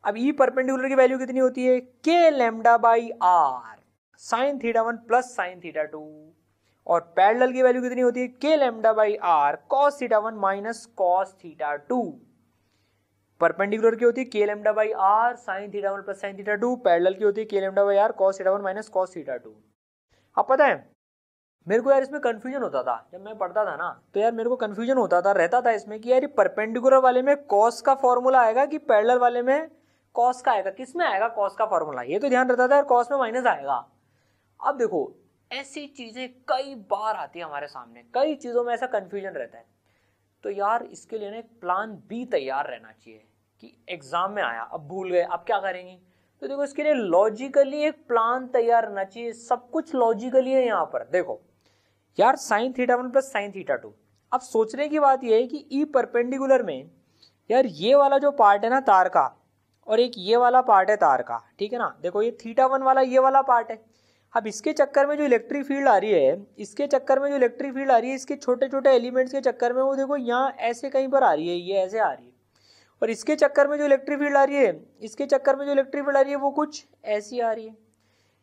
अब ई परपेंडिकुलर की वैल्यू कितनी होती है, के λ/r sin θ1 प्लस sin θ2, और पैरेलल की वैल्यू कितनी होती है, के λ/r cos θ1 minus cos θ2। Perpendicular की होती है के λ/r sin θ1 plus sin θ2, parallel की होती है के λ/r cos θ1 माइनस cos θ2। अब पता है मेरे को यार इसमें कंफ्यूजन होता था जब मैं पढ़ता था ना, तो यार मेरे को कंफ्यूजन रहता था इसमें कि यार ये परपेंडिकुलर वाले में cos का फॉर्मूला आएगा कि पैरेलल वाले में cos का आएगा, किस में आएगा cos का फॉर्मूला, ये तो ध्यान रहता था यार cos में माइनस आएगा। अब देखो ऐसी चीजें कई बार आती है हमारे सामने, कई चीजों में ऐसा कंफ्यूजन रहता है, तो यार इसके लिए ना एक प्लान बी तैयार रहना चाहिए कि एग्जाम में आया, अब भूल गए, अब क्या करेंगे। तो देखो इसके लिए लॉजिकली एक प्लान तैयार रहना चाहिए, सब कुछ लॉजिकली है यहाँ पर। देखो यार sin θ1 प्लस sin θ2, अब सोचने की बात यह है कि ई परपेंडिकुलर में यार ये वाला जो पार्ट है ना तार का, और एक ये वाला पार्ट है तार का, ठीक है ना, देखो ये θ1 वाला ये वाला पार्ट है। अब इसके चक्कर में जो इलेक्ट्रिक फील्ड आ रही है, इसके चक्कर में जो इलेक्ट्रिक फील्ड आ रही है, इसके छोटे छोटे एलिमेंट्स के चक्कर में, वो देखो यहाँ ऐसे कहीं पर आ रही है, ये ऐसे आ रही है। और इसके चक्कर में जो इलेक्ट्रिक फील्ड आ रही है, इसके चक्कर में जो इलेक्ट्रिक फील्ड आ रही है वो कुछ ऐसी आ रही है।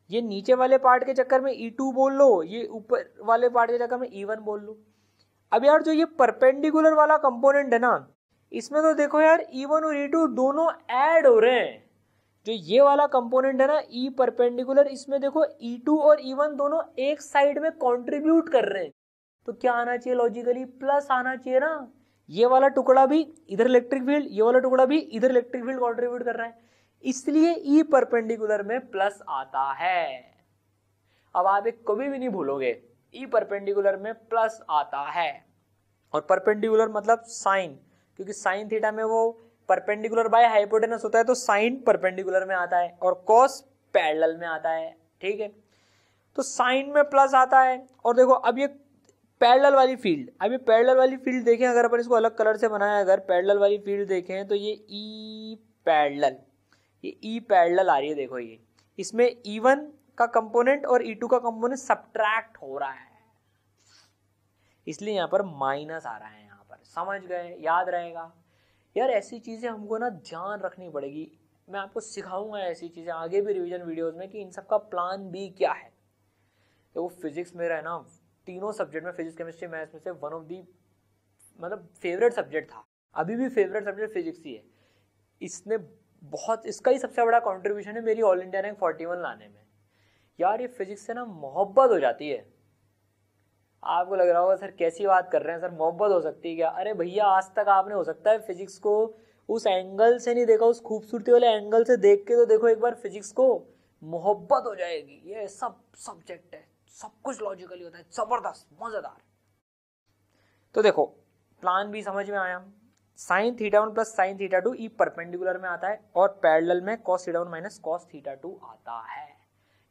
ये नीचे वाले पार्ट के चक्कर में E2 बोल लो, ये ऊपर वाले पार्ट के चक्कर में E1 बोल लो। अब यार जो ये परपेंडिकुलर वाला कंपोनेंट है ना, इसमें तो देखो यार E1 और E2 दोनों ऐड हो रहे हैं। जो ये वाला कंपोनेंट है ना ई परपेंडिकुलर, इसमें देखो E2 और E1 दोनों एक साइड में कंट्रीब्यूट कर रहे हैं। तो क्या आना चाहिए लॉजिकली? प्लस आना चाहिए ना। ये वाला टुकड़ा भी इधर इलेक्ट्रिक फील्ड, ये वाला टुकड़ा भी इधर इलेक्ट्रिक फील्ड कंट्रीब्यूट कर रहा है, इसलिए ई परपेंडिकुलर में प्लस आता है। अब आप एक कभी भी नहीं भूलोगे, ई परपेंडिकुलर में प्लस आता है। और परपेंडिकुलर मतलब साइन, क्योंकि साइन थीटा में वो परपेंडिकुलर बाय हाइपोटेनस होता है, तो साइन परपेंडिकुलर में आता है और कॉस पैरेलल में आता है, ठीक है। तो साइन में प्लस आता है। और देखो अब ये पैरेलल वाली फील्ड, अब ये पैरेलल वाली फील्ड देखें, अगर अपन इसको अलग कलर से बनाए, अगर पैरेलल वाली फील्ड देखें तो ये ई पैरेलल, ये ई पैरेलल आ रही है। देखो ये इसमें E1 का कंपोनेंट और E2 का कंपोनेंट सब्ट्रैक्ट हो रहा है, इसलिए यहाँ पर माइनस आ रहा है। यहाँ पर समझ गए? याद रहेगा यार। ऐसी चीजें हमको ना ध्यान रखनी पड़ेगी। मैं आपको सिखाऊंगा ऐसी चीजें आगे भी रिवीजन वीडियोस में कि इन सब का प्लान बी क्या है। तो फिजिक्स मेरा है ना, तीनों सब्जेक्ट में, फिजिक्स केमिस्ट्री मैथ्स में से वन ऑफ दी मतलब फेवरेट सब्जेक्ट था, अभी भी फेवरेट सब्जेक्ट फिजिक्स ही है। इसने बहुत, इसका ही सबसे बड़ा कंट्रीब्यूशन है मेरी ऑल इंडिया रैंक 41 लाने में। यार ये फिजिक्स से ना मोहब्बत हो जाती है। आपको लग रहा होगा सर कैसी बात कर रहे हैं सर, मोहब्बत हो सकती है क्या? अरे भैया आज तक आपने हो सकता है फिजिक्स को उस एंगल से नहीं देखा, उस खूबसूरती वाले एंगल से देख के तो देखो एक बार फिजिक्स को, मोहब्बत हो जाएगी। ये सब सब्जेक्ट है, सब कुछ लॉजिकली होता है, जबरदस्त मजेदार। तो देखो प्लान भी समझ में आया। Sine θ1 plus sine θ2 E perpendicular में आता है और पैरेलल में cos θ1 माइनस cos θ2 आता है।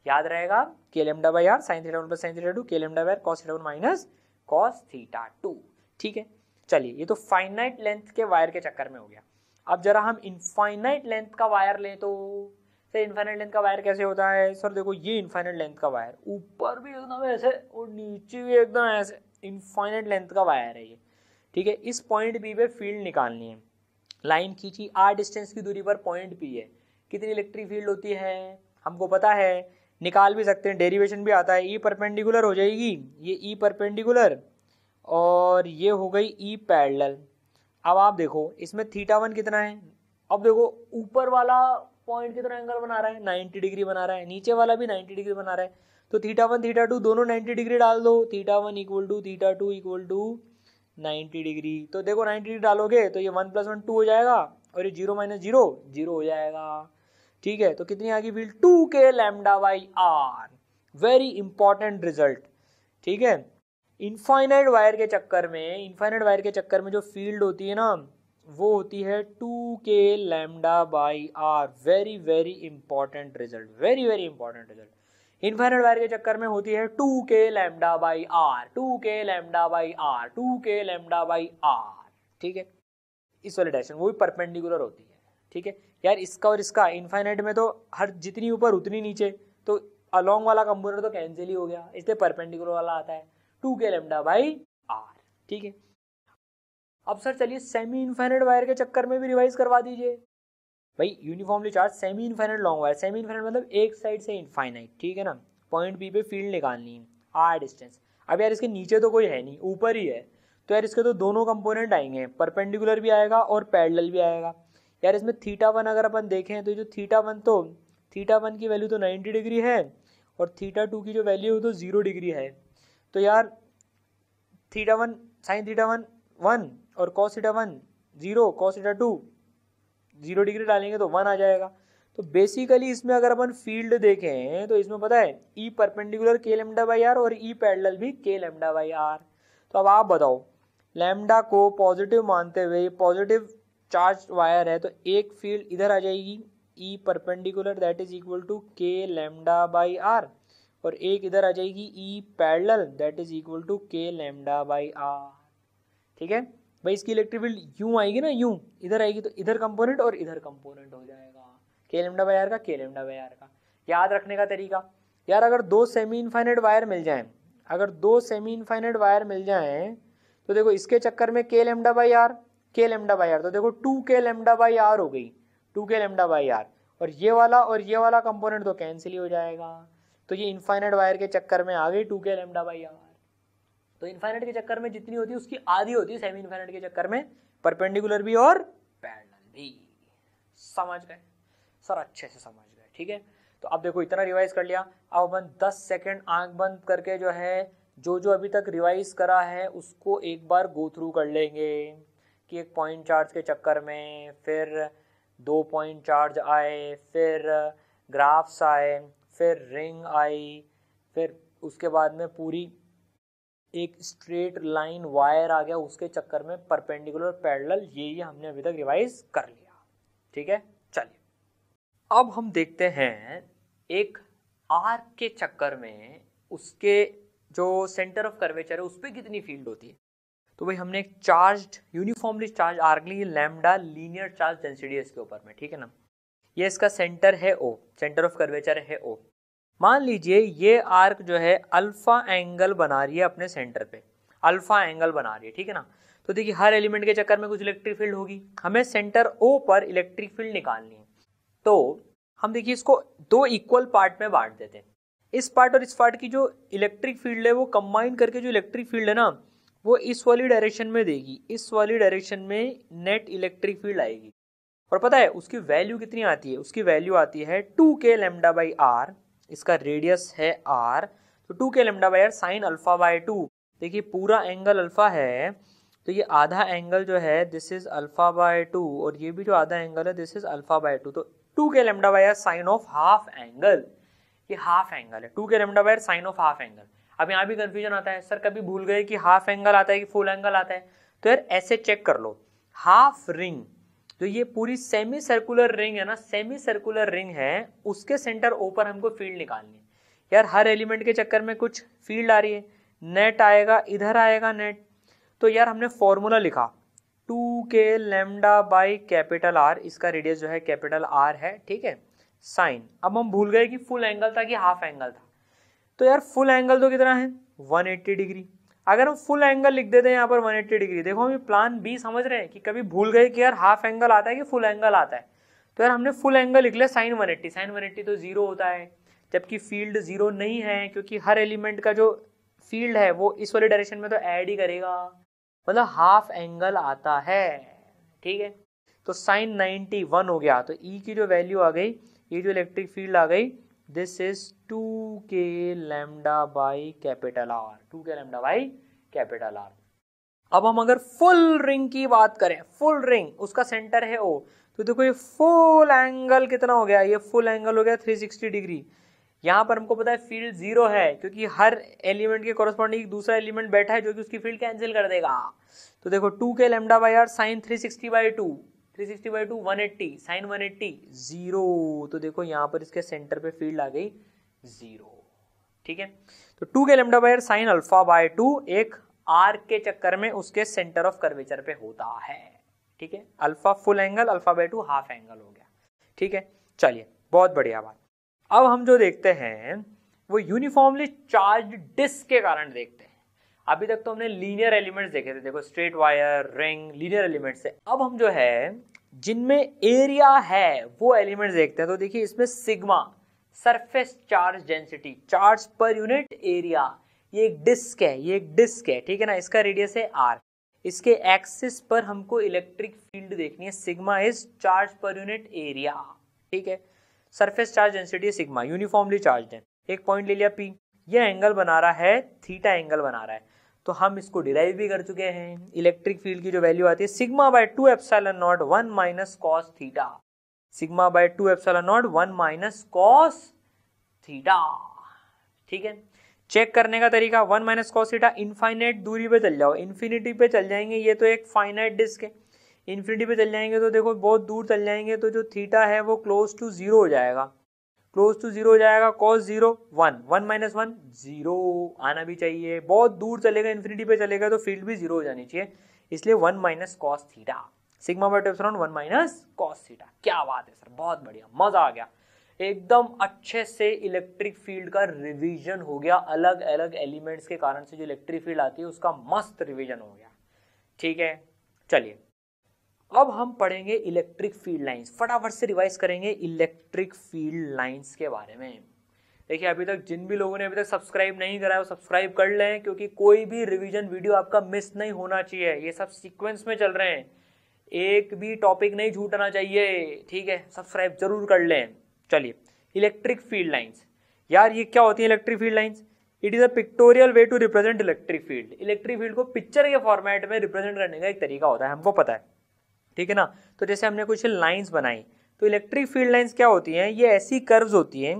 याद रहेगा k lambda by are sine θ1 plus sine θ2 k lambda by R cos θ1 minus cos θ2। ठीक है, चलिए ये तो फाइनाइट लेंथ के वायर के चक्कर में हो गया। अब जरा हम इनफाइनाइट लेंथ का वायर लें तो सर इनफाइनाइट लेंथ का वायर कैसे होता है? सर देखो ये इनफाइनाइट लेंथ का वायर ऊपर भी एकदम ऐसे और नीचे भी एकदम ऐसे, इनफाइनाइट लेंथ का वायर है ये। ठीक है, इस पॉइंट बी पे फील्ड निकालनी है। लाइन खींची, r डिस्टेंस की दूरी पर पॉइंट पी है, कितनी इलेक्ट्रिक फील्ड होती है हमको पता है, निकाल भी सकते हैं, डेरिवेशन भी आता है। ई परपेंडिकुलर हो जाएगी, ये ई परपेंडिकुलर और ये हो गई ई पैरेलल। अब आप देखो इसमें θ1 कितना है, अब देखो ऊपर वाला पॉइंट कितना एंगल बना रहा है, 90 डिग्री बना रहा है, नीचे वाला भी 90 डिग्री बना रहा है। तो θ1 θ2 दोनों 90 डिग्री डाल दो, θ1 equal to θ2 equal to 90 degree. तो देखो 90 डिग्री डालोगे तो ये 1 + 1 2 हो जाएगा और ये 0 - 0 0 हो जाएगा। ठीक है, तो कितनी आ गई field? 2k lambda by R. Very important result. ठीक है, इनफाइनाइट वायर के चक्कर में जो फील्ड होती है ना वो होती है 2k lambda by R. Very very important result, very very important result. Infinite wire के चक्कर में होती है 2k lambda by R, 2k lambda by R, 2k lambda by are. ठीक है, इस वाले डायरेक्शन वो भी परपेंडिकुलर होती है। ठीक है यार, इसका और इसका इनफाइनाइट में तो हर जितनी ऊपर उतनी नीचे, तो अलोंग वाला कंपोनेंट तो कैंसिल ही हो गया, इसलिए परपेंडिकुलर वाला आता है 2k लैम्डा बाई आर। ठीक है, अब सर चलिए सेमी इनफाइनाइट वायर के चक्कर में भी रिवाइज करवा दीजिए। भाई uniformly charge semi infinite long wire, semi infinite मतलब एक साइड से इनफाइनाइट। ठीक है ना, पॉइंट बी पे फील्ड निकालनी है, r डिस्टेंस। अब यार इसके नीचे तो कोई है नहीं, ऊपर ही है, तो यार इसके तो दोनों कंपोनेंट आएंगे, परपेंडिकुलर भी आएगा और पैरेलल भी आएगा। यार इसमें θ1 अगर अपन देखें तो जो θ1 की वैल्यू तो 90 डिग्री है और θ2 की जो वैल्यू है तो 0 डिग्री है। तो यार θ1 साइन θ1 1 और cos θ1 0, cos θ2 0 डिग्री डालेंगे तो 1 आ जाएगा। तो बेसिकली इसमें अगर अपन फील्ड देखें तो इसमें पता है E perpendicular k lambda by r और ई पैरेलल भी k लैम्डा बाई आर। तो अब आप बताओ, लैम्डा को पॉजिटिव मानते हुए, पॉजिटिव चार्ज वायर है, तो एक फील्ड इधर आ जाएगी E perpendicular that is equal to k lambda by r, और एक इधर आ जाएगी E parallel that is equal to k lambda by are. ठीक है भाई, इसकी इलेक्ट्रिक फील्ड यूं आएगी ना, यूं इधर आएगी तो इधर कंपोनेंट और इधर कंपोनेंट हो जाएगा, के लैम्डा बाई आर का के लैम्डा बाई आर का। याद रखने का तरीका यार, अगर दो सेमी इनफाइनाइट वायर मिल जाएं, अगर दो सेमी इनफाइनाइट वायर मिल जाएं तो देखो इसके चक्कर में के लैम्डा बाई आर, के लैम्डा बाई आर, तो देखो 2 के लैम्डा बाई आर हो गई, 2 के लैम्डा बाई आर, और ये वाला कंपोनेंट तो कैंसिल ही हो जाएगा। तो ये इनफाइनाइट वायर के चक्कर में आ गई 2 के लैम्डा बाई आर। तो इनफाइनाइट के चक्कर में जितनी होती है उसकी आधी होती है सेमी इनफाइनाइट के चक्कर में, परपेंडिकुलर भी और पैरेलल भी। समझ गए सर, अच्छे से समझ गए, ठीक है। तो अब देखो इतना रिवाइज कर लिया, अब अपन 10 सेकेंड आंख बंद करके जो है जो अभी तक रिवाइज करा है उसको एक बार गो थ्रू कर लेंगे कि एक पॉइंट चार्ज के चक्कर में, फिर 2 पॉइंट चार्ज आए, फिर ग्राफ्स आए, फिर रिंग आई, फिर उसके बाद में पूरी एक स्ट्रेट लाइन वायर आ गया, उसके चक्कर में परपेंडिकुलर पैरेलल, ये हमने अभी तक रिवाइज कर लिया, ठीक है। चलिए अब हम देखते हैं एक आर्क के चक्कर में उसके जो सेंटर ऑफ कर्वेचर है उस पर कितनी फील्ड होती है। तो भाई हमने एक चार्ज्ड यूनिफॉर्मली चार्ज आर्क ली, लैम्डा लीनियर चार्ज डेंसिटी है इसके ऊपर में, ठीक है ना। ये इसका सेंटर है ओ, सेंटर ऑफ कर्वेचर है ओ। मान लीजिए ये आर्क जो है अल्फा एंगल बना रही है अपने सेंटर पे, अल्फा एंगल बना रही है, ठीक है ना। तो देखिए हर एलिमेंट के चक्कर में कुछ इलेक्ट्रिक फील्ड होगी, हमें सेंटर ओ पर इलेक्ट्रिक फील्ड निकालनी है। तो हम देखिए इसको 2 इक्वल पार्ट में बांट देते हैं, इस पार्ट और इस पार्ट की जो इलेक्ट्रिक फील्ड है वो कंबाइन करके जो इलेक्ट्रिक फील्ड है ना वो इस वाली डायरेक्शन में देगी, इस वाली डायरेक्शन में नेट इलेक्ट्रिक फील्ड आएगी। और पता है उसकी वैल्यू कितनी आती है, उसकी वैल्यू आती है 2 के लैम्डा बाई आर, इसका रेडियस है आर, तो 2 के lambda by are sine alpha by 2। देखिए पूरा एंगल अल्फा है तो ये आधा एंगल जो है दिस इज अल्फा बाई 2, और ये भी जो आधा एंगल है दिस इज अल्फा बाई 2। तो 2 के lambda by are sine of half angle, ये हाफ एंगल है, 2 के lambda by are sine of half angle. अब यहाँ भी कंफ्यूजन आता है, सर कभी भूल गए कि हाफ एंगल आता है कि फुल एंगल आता है, तो यार ऐसे चेक कर लो, हाफ रिंग जो ये पूरी सेमी सर्कुलर रिंग है ना, सेमी सर्कुलर रिंग है, उसके सेंटर ऊपर हमको फील्ड निकालनी है। यार हर एलिमेंट के चक्कर में कुछ फील्ड आ रही है, नेट आएगा, इधर आएगा नेट, तो यार हमने फॉर्मूला लिखा 2 के लैम्डा बाई कैपिटल आर, इसका रेडियस जो है कैपिटल आर है, ठीक है, साइन। अब हम भूल गए कि फुल एंगल था कि हाफ एंगल था, तो यार फुल एंगल तो कितना है 180 डिग्री। अगर हम फुल एंगल लिख देते हैं यहाँ पर 180 डिग्री, देखो हम प्लान बी समझ रहे हैं कि कभी भूल गए कि यार हाफ एंगल आता है कि फुल एंगल आता है, तो यार हमने फुल एंगल लिख लिया साइन 180, साइन 180 तो 0 होता है, जबकि फील्ड 0 नहीं है क्योंकि हर एलिमेंट का जो फील्ड है वो इस वाले डायरेक्शन में तो ऐड ही करेगा, मतलब हाफ एंगल आता है, ठीक है। तो साइन 91 हो गया, तो ई की जो वैल्यू आ गई, ये जो इलेक्ट्रिक फील्ड आ गई दिस इज 2 के लैम्डा बाई कैपिटल आर, 2 के लैम्डा बाई कैपिटल आर। अब हम अगर फुल रिंग की बात करें, फुल रिंग उसका सेंटर है ओ, तो देखो ये फुल एंगल कितना हो गया, ये फुल एंगल हो गया 360 डिग्री। यहाँ पर हमको पता है फील्ड 0 है क्योंकि हर एलिमेंट के कॉरेस्पॉन्डिंग दूसरा एलिमेंट बैठा है जो कि उसकी फील्ड कैंसिल कर देगा। तो देखो 2 के lambda by are sine 360 by 2, 360 by 2 180, sine 180 0, तो देखो यहाँ पर इसके सेंटर पे फील्ड आ गई 0, ठीक है। तो 2 के lambda by are sine alpha by 2 एक आर्क के चक्कर में उसके सेंटर ऑफ कर्वेचर पे होता है, ठीक है। Alpha full angle, alpha by 2 half angle हो गया, ठीक है। चलिए बहुत बढ़िया बात। अब हम जो देखते हैं वो यूनिफॉर्मली चार्ज्ड डिस्क के कारण देखते हैं। अभी तक तो हमने लीनियर एलिमेंट्स देखे थे, देखो straight wire, ring, linear elements है। अब हम जो है जिनमें एरिया है वो एलिमेंट्स देखते हैं। तो देखिए इसमें sigma surface charge density, charge per unit area, ये एक डिस्क है, ये एक डिस्क है, ठीक है ना, इसका रेडियस है आर, इसके एक्सिस पर हमको इलेक्ट्रिक फील्ड देखनी है, sigma is charge per unit area, ठीक है। Surface charge density sigma, uniformly charge है। एक पॉइंट ले लिया P, ये एंगल बना रहा है थीटा एंगल बना रहा है, तो हम इसको डिराइव भी कर चुके हैं। इलेक्ट्रिक फील्ड की जो वैल्यू आती है sigma bye 2 epsilon not 1 minus cos theta, sigma bye 2 epsilon not 1 minus cos theta, ठीक है। चेक करने का तरीका 1 माइनस कॉस थीटा, इनफाइनाइट दूरी पे चल जाओ, इन्फिनिटी पे चल जाएंगे, ये तो एक फाइनाइट डिस्क है, इन्फिनिटी पे चल जाएंगे तो देखो बहुत दूर चल जाएंगे तो जो थीटा है वो क्लोज टू 0 हो जाएगा, क्लोज टू जीरो हो जाएगा, cos 0 1, 1 माइनस 1 0 आना भी चाहिए, बहुत दूर चलेगा इन्फिनिटी पे चलेगा तो फील्ड भी जीरो हो जानी चाहिए, इसलिए 1 minus cos theta, sigma bye 2 epsilon 1 minus cos theta. क्या बात है सर, बहुत बढ़िया, मजा आ गया, एकदम अच्छे से इलेक्ट्रिक फील्ड का रिवीजन हो गया, अलग अलग एलिमेंट्स के कारण से जो इलेक्ट्रिक फील्ड आती है उसका मस्त रिवीजन हो गया। ठीक है, चलिए अब हम पढ़ेंगे इलेक्ट्रिक फील्ड लाइंस, फटाफट से रिवाइज करेंगे इलेक्ट्रिक फील्ड लाइंस के बारे में। देखिए अभी तक जिन भी लोगों ने अभी तक सब्सक्राइब नहीं करा है वो सब्सक्राइब कर लें, क्योंकि कोई भी रिवीजन वीडियो आपका मिस नहीं होना चाहिए, ये सब सीक्वेंस में चल रहे हैं, एक भी टॉपिक नहीं छूटना चाहिए। ठीक है, सब्सक्राइब जरूर कर लें। चलिए इलेक्ट्रिक फील्ड लाइंस, यार ये क्या होती है electric field lines? It is a pictorial way to represent electric field. Electric field को पिक्चर के फॉर्मेट में रिप्रेजेंट करने का एक तरीका होता है, हमको पता है, ठीक है ना। तो जैसे हमने कुछ लाइंस बनाई, तो इलेक्ट्रिक फील्ड लाइंस क्या होती हैं, ये ऐसी कर्व्स होती हैं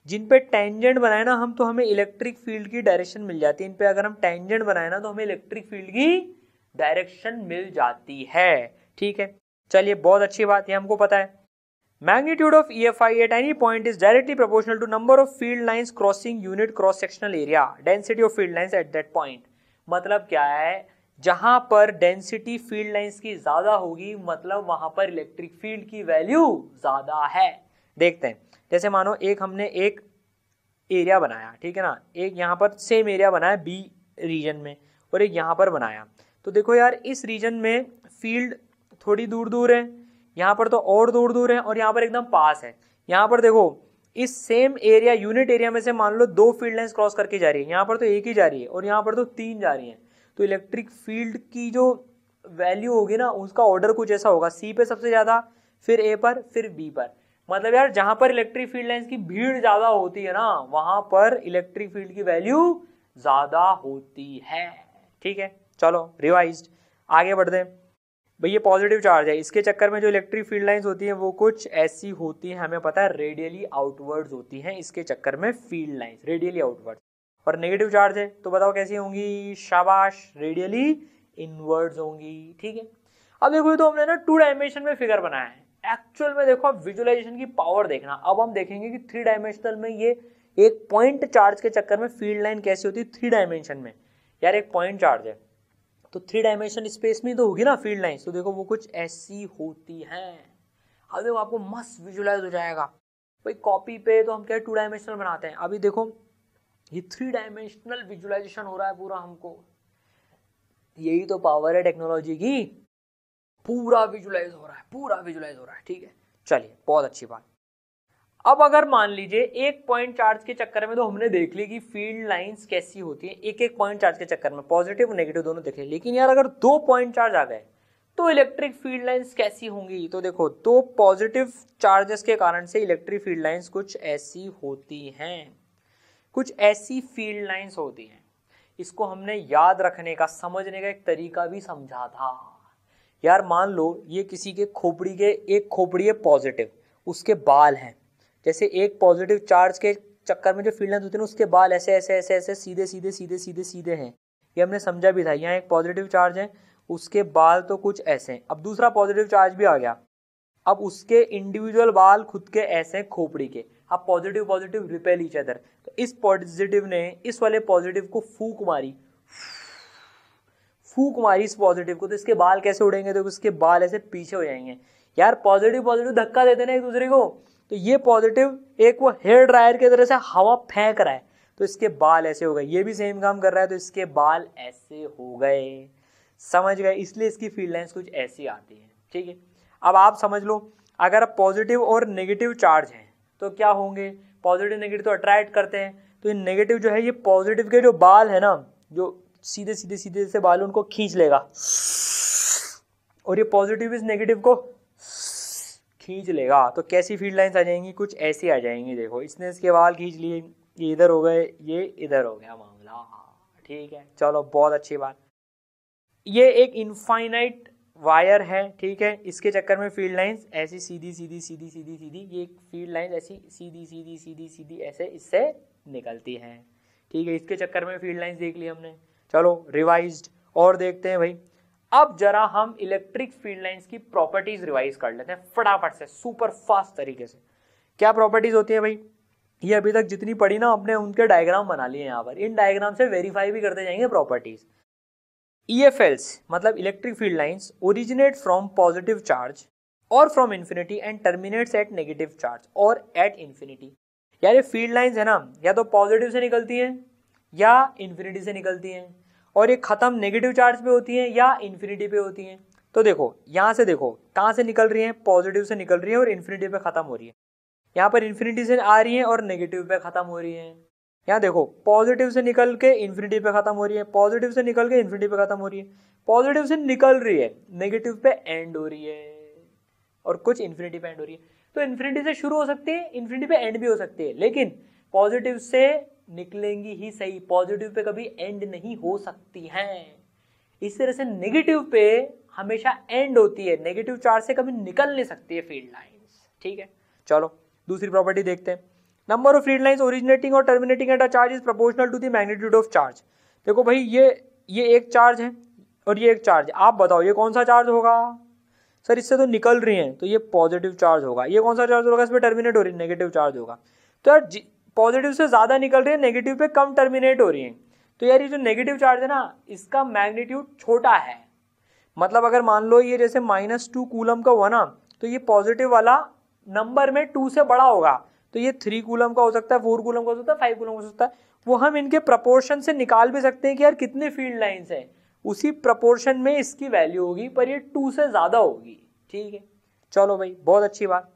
जिन पे टेंजेंट बनाए ना हम तो हमें इलेक्ट्रिक फील्ड की डायरेक्शन मिल जाती है। इन पे अगर हम टेंजेंट बनाए ना तो हमें इलेक्ट्रिक फील्ड की डायरेक्शन मिल जाती है। ठीक है, चलिए बहुत अच्छी बात है, हमको पता है। Magnitude of EFI at any point is directly proportional to number of field lines crossing unit cross sectional area density of field lines at that point. मतलब क्या है, जहां पर डेंसिटी फील्ड लाइंस की ज्यादा होगी मतलब वहां पर इलेक्ट्रिक फील्ड की वैल्यू ज्यादा है। देखते हैं, जैसे मानो एक हमने एक एरिया बनाया, ठीक है ना, एक यहाँ पर सेम एरिया बनाया बी रीजन में और एक यहाँ पर बनाया, तो देखो यार इस रीजन में फील्ड थोड़ी दूर दूर है, यहाँ पर तो और दूर दूर है और यहाँ पर एकदम पास है। यहाँ पर देखो इस सेम एरिया यूनिट एरिया में से मान लो दो फील्ड लाइंस क्रॉस करके जा रही है, यहाँ पर तो एक ही जा रही है और यहाँ पर तो तीन जा रही है, तो इलेक्ट्रिक फील्ड की जो वैल्यू होगी ना उसका ऑर्डर कुछ ऐसा होगा, सी पे सबसे ज्यादा, फिर ए पर, फिर बी पर। मतलब यार जहां पर इलेक्ट्रिक फील्ड लाइंस की भीड़ ज्यादा होती है ना वहां पर इलेक्ट्रिक फील्ड की वैल्यू ज्यादा होती है। ठीक है, चलो रिवाइज्ड आगे बढ़ते हैं। भाई ये पॉजिटिव चार्ज है, इसके चक्कर में जो इलेक्ट्रिक फील्ड लाइंस होती हैं वो कुछ ऐसी होती हैं, हमें पता है रेडियली आउटवर्ड्स होती हैं, इसके चक्कर में फील्ड लाइंस रेडियली आउटवर्ड्स। और नेगेटिव चार्ज है तो बताओ कैसी होंगी, शाबाश, रेडियली इनवर्ड्स होंगी। ठीक है, अब देखो तो हमने ना 2 डायमेंशन में फिगर बनाया है, एक्चुअल में देखो अब विजुअलाइजेशन की पावर देखना। अब हम देखेंगे कि 3 डायमेंशनल में ये एक पॉइंट चार्ज के चक्कर में फील्ड लाइन कैसी होती है 3 डायमेंशन में। यार एक पॉइंट चार्ज है तो 3 डायमेंशन स्पेस में तो होगी ना फील्ड लाइन, तो देखो वो कुछ ऐसी होती हैं। अब देखो आपको मस्त विजुअलाइज हो जाएगा। भाई कॉपी पे तो हम क्या 2 डायमेंशनल बनाते हैं, अभी देखो ये 3 डायमेंशनल विजुअलाइजेशन हो रहा है पूरा हमको। यही तो पावर है टेक्नोलॉजी की, पूरा विजुअलाइज हो रहा है, पूरा विजुअलाइज हो रहा है। ठीक है, चलिए बहुत अच्छी बात। अब अगर मान लीजिए एक पॉइंट चार्ज के चक्कर में तो हमने देख ली कि फील्ड लाइंस कैसी होती है, एक एक पॉइंट चार्ज के चक्कर में पॉजिटिव नेगेटिव दोनों देख ले। लेकिन यार अगर 2 पॉइंट चार्ज आ गए तो इलेक्ट्रिक फील्ड लाइंस कैसी होंगी, तो देखो 2 पॉजिटिव चार्जेस के कारण से इलेक्ट्रिक फील्ड लाइंस कुछ ऐसी होती हैं, कुछ ऐसी फील्ड लाइंस होती हैं। इसको हमने याद रखने का, समझने का एक तरीका भी समझा था। यार मान लो ये किसी के खोपड़ी के, एक खोपड़ी है पॉजिटिव, उसके बाल हैं, जैसे एक पॉजिटिव चार्ज के चक्कर में जो फील्ड लाइंस होती है ना उसके बाल ऐसे ऐसे ऐसे ऐसे सीधे सीधे सीधे सीधे सीधे हैं, ये हमने समझा भी था। यहाँ एक पॉजिटिव चार्ज है, उसके बाल तो कुछ ऐसे हैं। अब दूसरा पॉजिटिव चार्ज भी आ गया, अब उसके इंडिविजुअल बाल खुद के ऐसे खोपड़ी के। अब positive positive repel each other, तो इस पॉजिटिव ने इस वाले पॉजिटिव को फूंक मारी, फूंक मारी इस पॉजिटिव को, तो इसके बाल कैसे उड़ेंगे, तो इसके बाल ऐसे पीछे हो जाएंगे। यार पॉजिटिव पॉजिटिव धक्का देते ना एक दूसरे को, तो ये पॉजिटिव एक वो हेयर ड्रायर की तरह से हवा फेंक रहा है, तो इसके बाल ऐसे हो गए। ये भी सेम काम कर रहा है तो इसके बाल ऐसे हो गए, समझ गए। इसलिए इसकी फील्ड लाइंस कुछ ऐसी आती है। ठीक है, अब आप समझ लो अगर पॉजिटिव और नेगेटिव चार्ज हैं तो क्या होंगे, पॉजिटिव नेगेटिव तो अट्रैक्ट करते हैं, तो ये नेगेटिव जो है ये पॉजिटिव के जो बाल है ना, जो सीधे सीधे सीधे से बाल उनको खींच लेगा, और ये पॉजिटिव इस नेगेटिव को खींच लेगा। तो कैसी फील्ड लाइंस आ जाएंगी, कुछ ऐसी आ जाएंगी। देखो इसने इसके बाल खींच लिए, ये इधर हो गए, ये इधर हो गया मामला। ठीक है, चलो बहुत अच्छी बात। ये एक इनफाइनाइट वायर है, ठीक है, इसके चक्कर में फील्ड लाइंस ऐसी सीधी सीधी सीधी सीधी सीधी, ये फील्ड लाइंस ऐसी सीधी सीधी सीधी सीधी ऐसे इससे निकलती है। ठीक है, इसके चक्कर में फील्ड लाइंस देख ली हमने। चलो रिवाइज्ड और देखते हैं भाई। अब जरा हम इलेक्ट्रिक फील्ड लाइंस की प्रॉपर्टीज रिवाइज कर लेते हैं फटाफट से, सुपर फास्ट तरीके से। क्या प्रॉपर्टीज होती है भाई, ये अभी तक जितनी पढ़ी ना आपने उनके डायग्राम बना लिए यहाँ पर, इन डायग्राम से वेरीफाई भी करते जाएंगे प्रॉपर्टीज। EFLs मतलब electric field lines originate from positive charge और from infinity and terminates at negative charge और एट इन्फिनिटी। यार ये फील्ड लाइंस है ना, या तो पॉजिटिव से निकलती हैं या इन्फिनिटी से निकलती हैं, और ये खत्म नेगेटिव चार्ज पे होती हैं या इन्फिनिटी पे होती हैं। तो देखो यहाँ से देखो कहाँ से निकल रही हैं, पॉजिटिव से निकल रही है और इन्फिनिटी पे खत्म हो रही है। यहाँ पर इन्फिनिटी से आ रही है और नेगेटिव पे खत्म हो रही है। यहाँ देखो पॉजिटिव से निकल के इन्फिनिटी पे खत्म हो रही है, पॉजिटिव से निकल के इन्फिनिटी पे खत्म हो रही है, पॉजिटिव से निकल रही है नेगेटिव पे एंड हो रही है, और कुछ इन्फिनिटी पे एंड हो रही है। तो इन्फिनिटी से शुरू हो सकती है, इन्फिनिटी पे एंड भी हो सकती है, लेकिन पॉजिटिव से निकलेंगी ही सही, पॉजिटिव पे कभी एंड नहीं हो सकती हैं। इस तरह से नेगेटिव पे हमेशा एंड होती है, नेगेटिव चार्ज से कभी निकल नहीं सकती है फील्ड लाइंस। ठीक है, चलो दूसरी प्रॉपर्टी देखते हैं। Number of field lines originating और terminating at a charge is proportional to the magnitude of charge. देखो भाई ये एक चार्ज है और ये एक चार्ज, आप बताओ ये कौन सा चार्ज होगा। सर इससे तो निकल रही हैं तो ये पॉजिटिव चार्ज होगा, ये कौन सा चार्ज होगा, इसमें टर्मिनेट हो रही है नेगेटिव चार्ज होगा। तो यार पॉजिटिव से ज्यादा निकल रही है, नेगेटिव पे कम टर्मिनेट हो रही है, तो यार ये जो नेगेटिव चार्ज है ना इसका मैग्नीट्यूड छोटा है। मतलब अगर मान लो ये जैसे -2 कूलम का हुआ ना, तो ये पॉजिटिव वाला नंबर में 2 से बड़ा होगा, तो ये 3 कूलम का हो सकता है, 4 कूलम का हो सकता है, 5 कूलम हो सकता है। वो हम इनके प्रपोर्शन से निकाल भी सकते हैं कि यार कितने फील्ड लाइंस हैं, उसी प्रपोर्शन में इसकी वैल्यू होगी, पर ये 2 से ज्यादा होगी। ठीक है, चलो भाई बहुत अच्छी बात।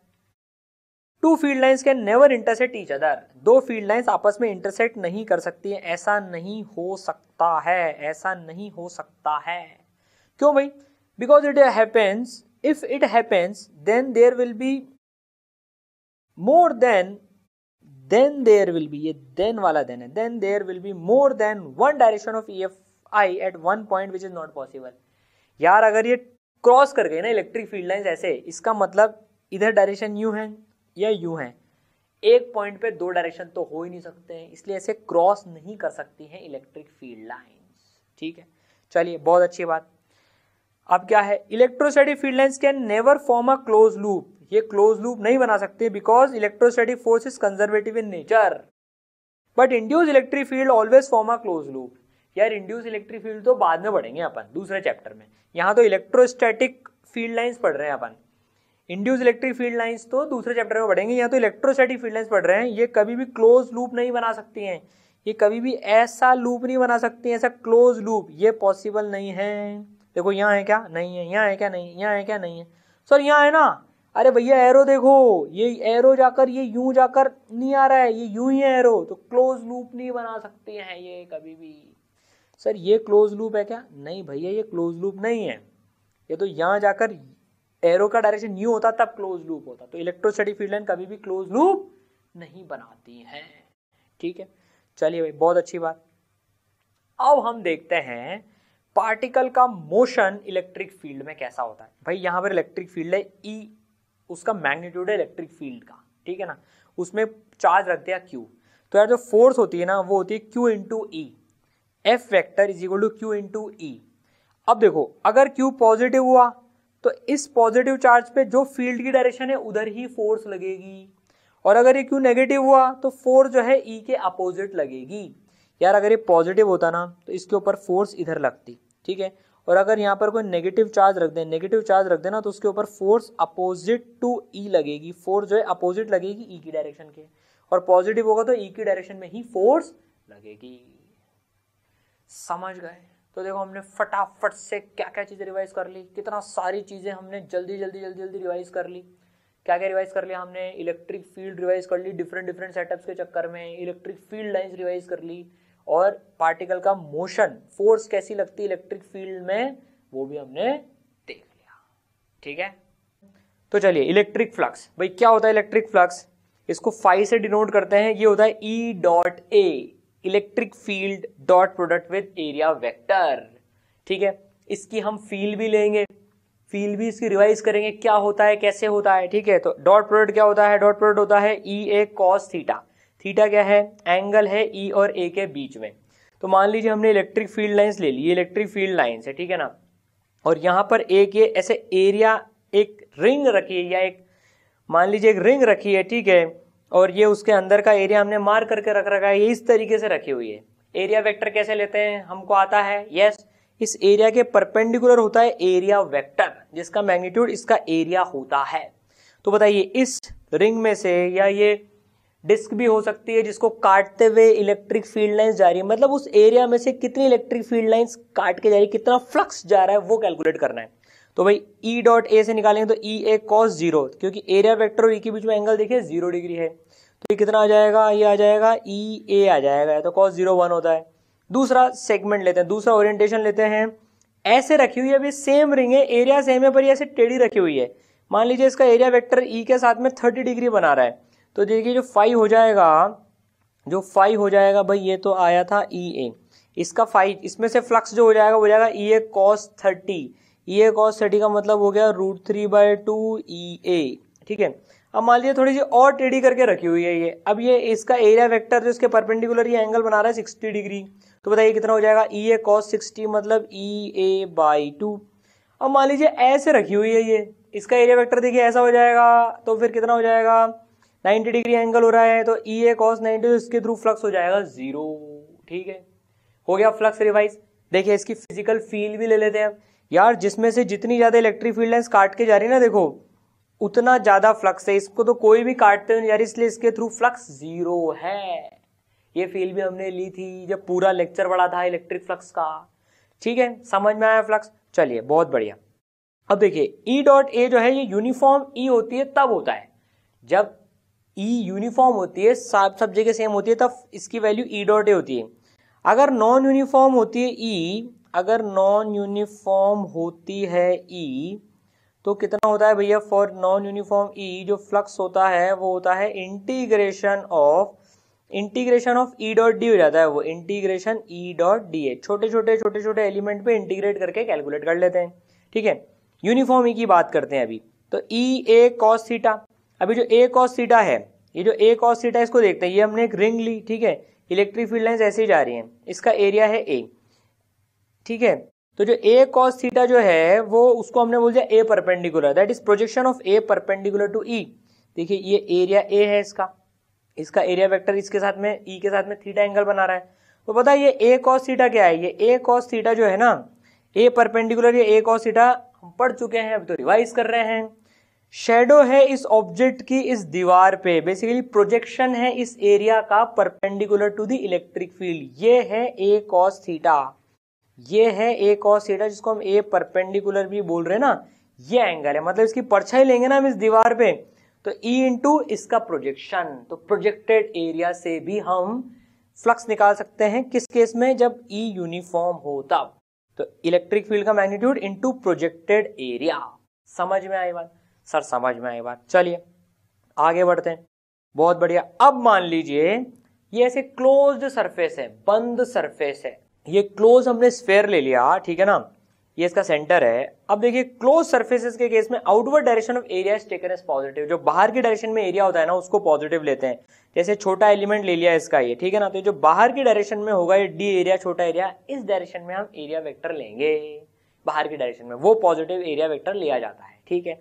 2 field lines can never intersect each other. 2 field lines आपस में इंटरसेक्ट नहीं कर सकती है, ऐसा नहीं हो सकता है, ऐसा नहीं हो सकता है। क्यों भाई? Because it happens, if it happens then there will be more then there will be, ये देन वाला देन है, then there will be more than one direction of EFI at one point which is not possible. यार अगर ये cross कर गए ना electric field lines ऐसे, इसका मतलब इधर डायरेक्शन यूं है या यूं है, एक पॉइंट पे 2 डायरेक्शन तो हो ही नहीं सकते हैं, इसलिए ऐसे क्रॉस नहीं कर सकती हैं इलेक्ट्रिक फील्ड लाइंस। ठीक है, चलिए बहुत अच्छी बात। अब क्या है, electrostatic field lines can never form a close loop. ये क्लोज लूप नहीं बना सकते because electrostatic force is conservative in nature, but induce electric field always form a close loop. यार इंड्यूस इलेक्ट्रिक फील्ड तो बाद में पढ़ेंगे अपन दूसरे चैप्टर में, यहाँ तो इलेक्ट्रोस्टैटिक फील्ड लाइंस पढ़ रहे हैं अपन। इंड्यूस इलेक्ट्रिक फील्ड लाइंस तो दूसरे चैप्टर में पढ़ेंगे, यहाँ तो इलेक्ट्रोस्टैटिक फील्ड लाइंस पढ़ रहे हैं। ये कभी भी क्लोज लूप नहीं बना सकती हैं, ये कभी भी ऐसा लूप नहीं बना सकती हैं, ऐसा क्लोज लूप, ये पॉसिबल नहीं है। देखो यहाँ है क्या, नहीं है, यहाँ है क्या, नहीं, यहाँ है क्या, नहीं है। सर यहाँ है ना, अरे भैया एरो देखो, ये एरो जाकर ये यूं जाकर नहीं आ रहा है, ये यूं ही है एरो, तो क्लोज लूप नहीं बना सकते हैं ये कभी भी। सर ये क्लोज लूप है क्या? नहीं भैया ये क्लोज लूप नहीं है, ये तो यहाँ जाकर एरो का डायरेक्शन न्यू होता तब क्लोज लूप होता। तो इलेक्ट्रोस्टैटिक फील्ड लाइन कभी भी क्लोज लूप नहीं बनाती है। ठीक है, चलिए भाई बहुत अच्छी बात। अब हम देखते हैं पार्टिकल का मोशन इलेक्ट्रिक फील्ड में कैसा होता है। भाई यहाँ पर इलेक्ट्रिक फील्ड है E, उसका मैग्नीट्यूड है इलेक्ट्रिक फील्ड का, ठीक है ना, उसमें चार्ज रख दिया Q, तो यार जो फोर्स होती है ना वो होती है Q into E, F vector is equal to Q into E। अब देखो अगर Q पॉजिटिव हुआ तो इस पॉजिटिव चार्ज पे जो फील्ड की डायरेक्शन है उधर ही फोर्स लगेगी, और अगर ये Q नेगेटिव हुआ तो फोर्स जो है E के अपोजिट लगेगी। यार अगर ये पॉजिटिव होता ना तो इसके ऊपर फोर्स इधर लगती, ठीक है, और अगर यहाँ पर कोई नेगेटिव चार्ज रख दे, नेगेटिव चार्ज रख देना तो उसके ऊपर फोर्स अपोजिट टू E लगेगी, फोर्स जो है अपोजिट लगेगी E की डायरेक्शन के, और पॉजिटिव होगा तो E की डायरेक्शन में ही फोर्स लगेगी। समझ गए? तो देखो हमने फटाफट से क्या क्या चीजें रिवाइज कर ली, कितना सारी चीजें हमने जल्दी रिवाइज कर ली। क्या क्या रिवाइज कर लिया हमने? इलेक्ट्रिक फील्ड रिवाइज कर ली डिफरेंट सेटअप्स के चक्कर में, इलेक्ट्रिक फील्ड लाइंस रिवाइज कर ली, और पार्टिकल का मोशन फोर्स कैसी लगती है इलेक्ट्रिक फील्ड में वो भी हमने देख लिया। ठीक है, तो चलिए इलेक्ट्रिक फ्लक्स, भाई क्या होता है इलेक्ट्रिक फ्लक्स? इसको फाई से डिनोट करते हैं, ये होता है E dot A, electric field dot product with area vector. ठीक है, इसकी हम फील भी लेंगे, फील भी इसकी रिवाइज करेंगे क्या होता है कैसे होता है। ठीक है, तो डॉट प्रोडक्ट क्या होता है? डॉट प्रोडक्ट होता है EA cos थीटा। थीटा क्या है? एंगल है E और A के बीच में। तो मान लीजिए हमने इलेक्ट्रिक फील्ड लाइंस ले ली, इलेक्ट्रिक फील्ड लाइंस है, ठीक है ना, और यहाँ पर एक ये ऐसे एरिया, एक रिंग रखी है या एक मान लीजिए एक रिंग रखी है, ठीक है, और ये उसके अंदर का एरिया हमने मार्क करके रख रखा है, ये इस तरीके से रखी हुई है। एरिया वेक्टर कैसे लेते हैं, हमको आता है, यस, इस एरिया के परपेंडिकुलर होता है एरिया वेक्टर, जिसका मैग्नीट्यूड इसका एरिया होता है। तो बताइए इस रिंग में से, या ये डिस्क भी हो सकती है जिसको काटते हुए इलेक्ट्रिक फील्ड लाइंस जा रही है, मतलब उस एरिया में से कितनी इलेक्ट्रिक फील्ड लाइंस काट के जा रही है, कितना फ्लक्स जा रहा है, वो कैलकुलेट करना है। तो भाई ई डॉट ए से निकालेंगे तो ई ए कॉस 0, क्योंकि एरिया वेक्टर और ई के बीच में एंगल देखिए 0 डिग्री है, तो ये कितना आ जाएगा, ये आ जाएगा ई ए आ जाएगा, तो कॉस 0 1 होता है। दूसरा सेगमेंट लेते हैं, दूसरा ओरिएंटेशन लेते हैं, ऐसे रखी हुई है, अभी सेम रिंग है, एरिया सेम है, पर ये ऐसे टेढ़ी रखी हुई है। मान लीजिए इसका एरिया वेक्टर ई के साथ में 30 डिग्री बना रहा है, तो देखिए जो फाई हो जाएगा, जो फाई हो जाएगा भाई, ये तो आया था ई ए, इसका फाई, इसमें से फ्लक्स जो हो जाएगा वो हो जाएगा ई ए कॉस 30, ई ए कॉस 30 का मतलब हो गया √3/2 ई ए, ठीक है। अब मान लीजिए थोड़ी सी और टेढ़ी करके रखी हुई है ये, अब ये इसका एरिया वेक्टर जो इसके परपेंडिकुलर ये एंगल बना रहा है 60 डिग्री, तो बताइए कितना हो जाएगा, ई ए कॉस 60 मतलब ई ए बाई 2। अब मान लीजिए ऐसे रखी हुई है ये, इसका एरिया वेक्टर देखिए ऐसा हो जाएगा, तो फिर कितना हो जाएगा, 90 डिग्री एंगल हो रहा है, तो ई ए कॉस 90, इसके थ्रू फ्लक्स हो जाएगा 0, ठीक है, हो गया फ्लक्स रिवाइज। देखिए इसकी फिजिकल फील्ड भी ले लेते हैं यार, जिसमें से जितनी ज्यादा इलेक्ट्रिक फील्ड लाइंस काट के जा रही है ना, देखो उतना ज्यादा फ्लक्स है, इसको तो कोई भी काटते नहीं जा रही, इसलिए इसके थ्रू फ्लक्स 0 है। ये फील्ड भी हमने ली थी जब पूरा लेक्चर पढ़ा था इलेक्ट्रिक फ्लक्स का, ठीक है, समझ में आया फ्लक्स, चलिए बहुत बढ़िया। अब देखिए ई डॉट ए जो है ये यूनिफॉर्म ई होती है, तब होता है जब ई यूनिफॉर्म होती है, सब जगह सेम होती है, तब इसकी वैल्यू ई डॉट ए होती है। अगर नॉन यूनिफॉर्म होती है ई, अगर नॉन यूनिफॉर्म होती है ई, तो कितना होता है भैया, फॉर नॉन यूनिफॉर्म ई जो फ्लक्स होता है वो होता है integration of E dot D हो जाता है, वो इंटीग्रेशन ई डॉट डी है, छोटे छोटे एलिमेंट पे इंटीग्रेट करके कैलकुलेट कर लेते हैं, ठीक है। यूनिफॉर्म ई की बात करते हैं अभी, तो ई ए कॉस थीटा, अभी जो ए कॉस थीटा है, ये जो ए कॉस थीटा इसको देखते हैं, ये हमने एक रिंग ली, ठीक है, इलेक्ट्रिक फील्ड लाइंस ऐसे ही जा रही हैं, इसका एरिया है ए, ठीक है, तो जो ए कॉस थीटा जो है वो उसको हमने बोल दिया A perpendicular, that is projection of A perpendicular to E. देखिए ये एरिया ए है इसका एरिया वेक्टर इसके साथ में ई के साथ में थीटा एंगल बना रहा है, तो पता है ये ए कॉस थीटा क्या है, ये ए कॉस थीटा जो है ना, ए परपेंडिकुलर, ये ए कॉस थीटा हम पढ़ चुके हैं, अभी तो रिवाइज कर रहे हैं। शेडो है इस ऑब्जेक्ट की इस दीवार पे, बेसिकली प्रोजेक्शन है इस एरिया का perpendicular to the electric field, ये है ए कॉस थीटा, ये है ए कॉस थीटा, जिसको हम ए परपेंडिकुलर भी बोल रहे हैं ना, ये एंगल है, मतलब इसकी परछाई लेंगे ना हम इस दीवार पे, तो ई इंटू इसका प्रोजेक्शन, तो प्रोजेक्टेड एरिया से भी हम फ्लक्स निकाल सकते हैं, किस केस में, जब ई यूनिफॉर्म हो तब, तो इलेक्ट्रिक फील्ड का मैग्नीट्यूड इंटू प्रोजेक्टेड एरिया। समझ में आई बात सर, समझ में आई बात, चलिए आगे बढ़ते हैं, बहुत बढ़िया। अब मान लीजिए ये ऐसे क्लोज्ड सरफेस है, बंद सरफेस है, ये क्लोज हमने स्फेयर ले लिया, ठीक है ना, ये इसका सेंटर है। अब देखिए क्लोज सरफेसेस के केस में outward direction of area is taken as positive, जो बाहर की डायरेक्शन में एरिया होता है ना उसको पॉजिटिव लेते हैं, जैसे छोटा एलिमेंट ले लिया इसका ये, ठीक है ना, तो जो बाहर की डायरेक्शन में होगा ये डी एरिया, छोटा एरिया, इस डायरेक्शन में हम एरिया वेक्टर लेंगे, बाहर की डायरेक्शन में वो पॉजिटिव एरिया वेक्टर लिया जाता है, ठीक है।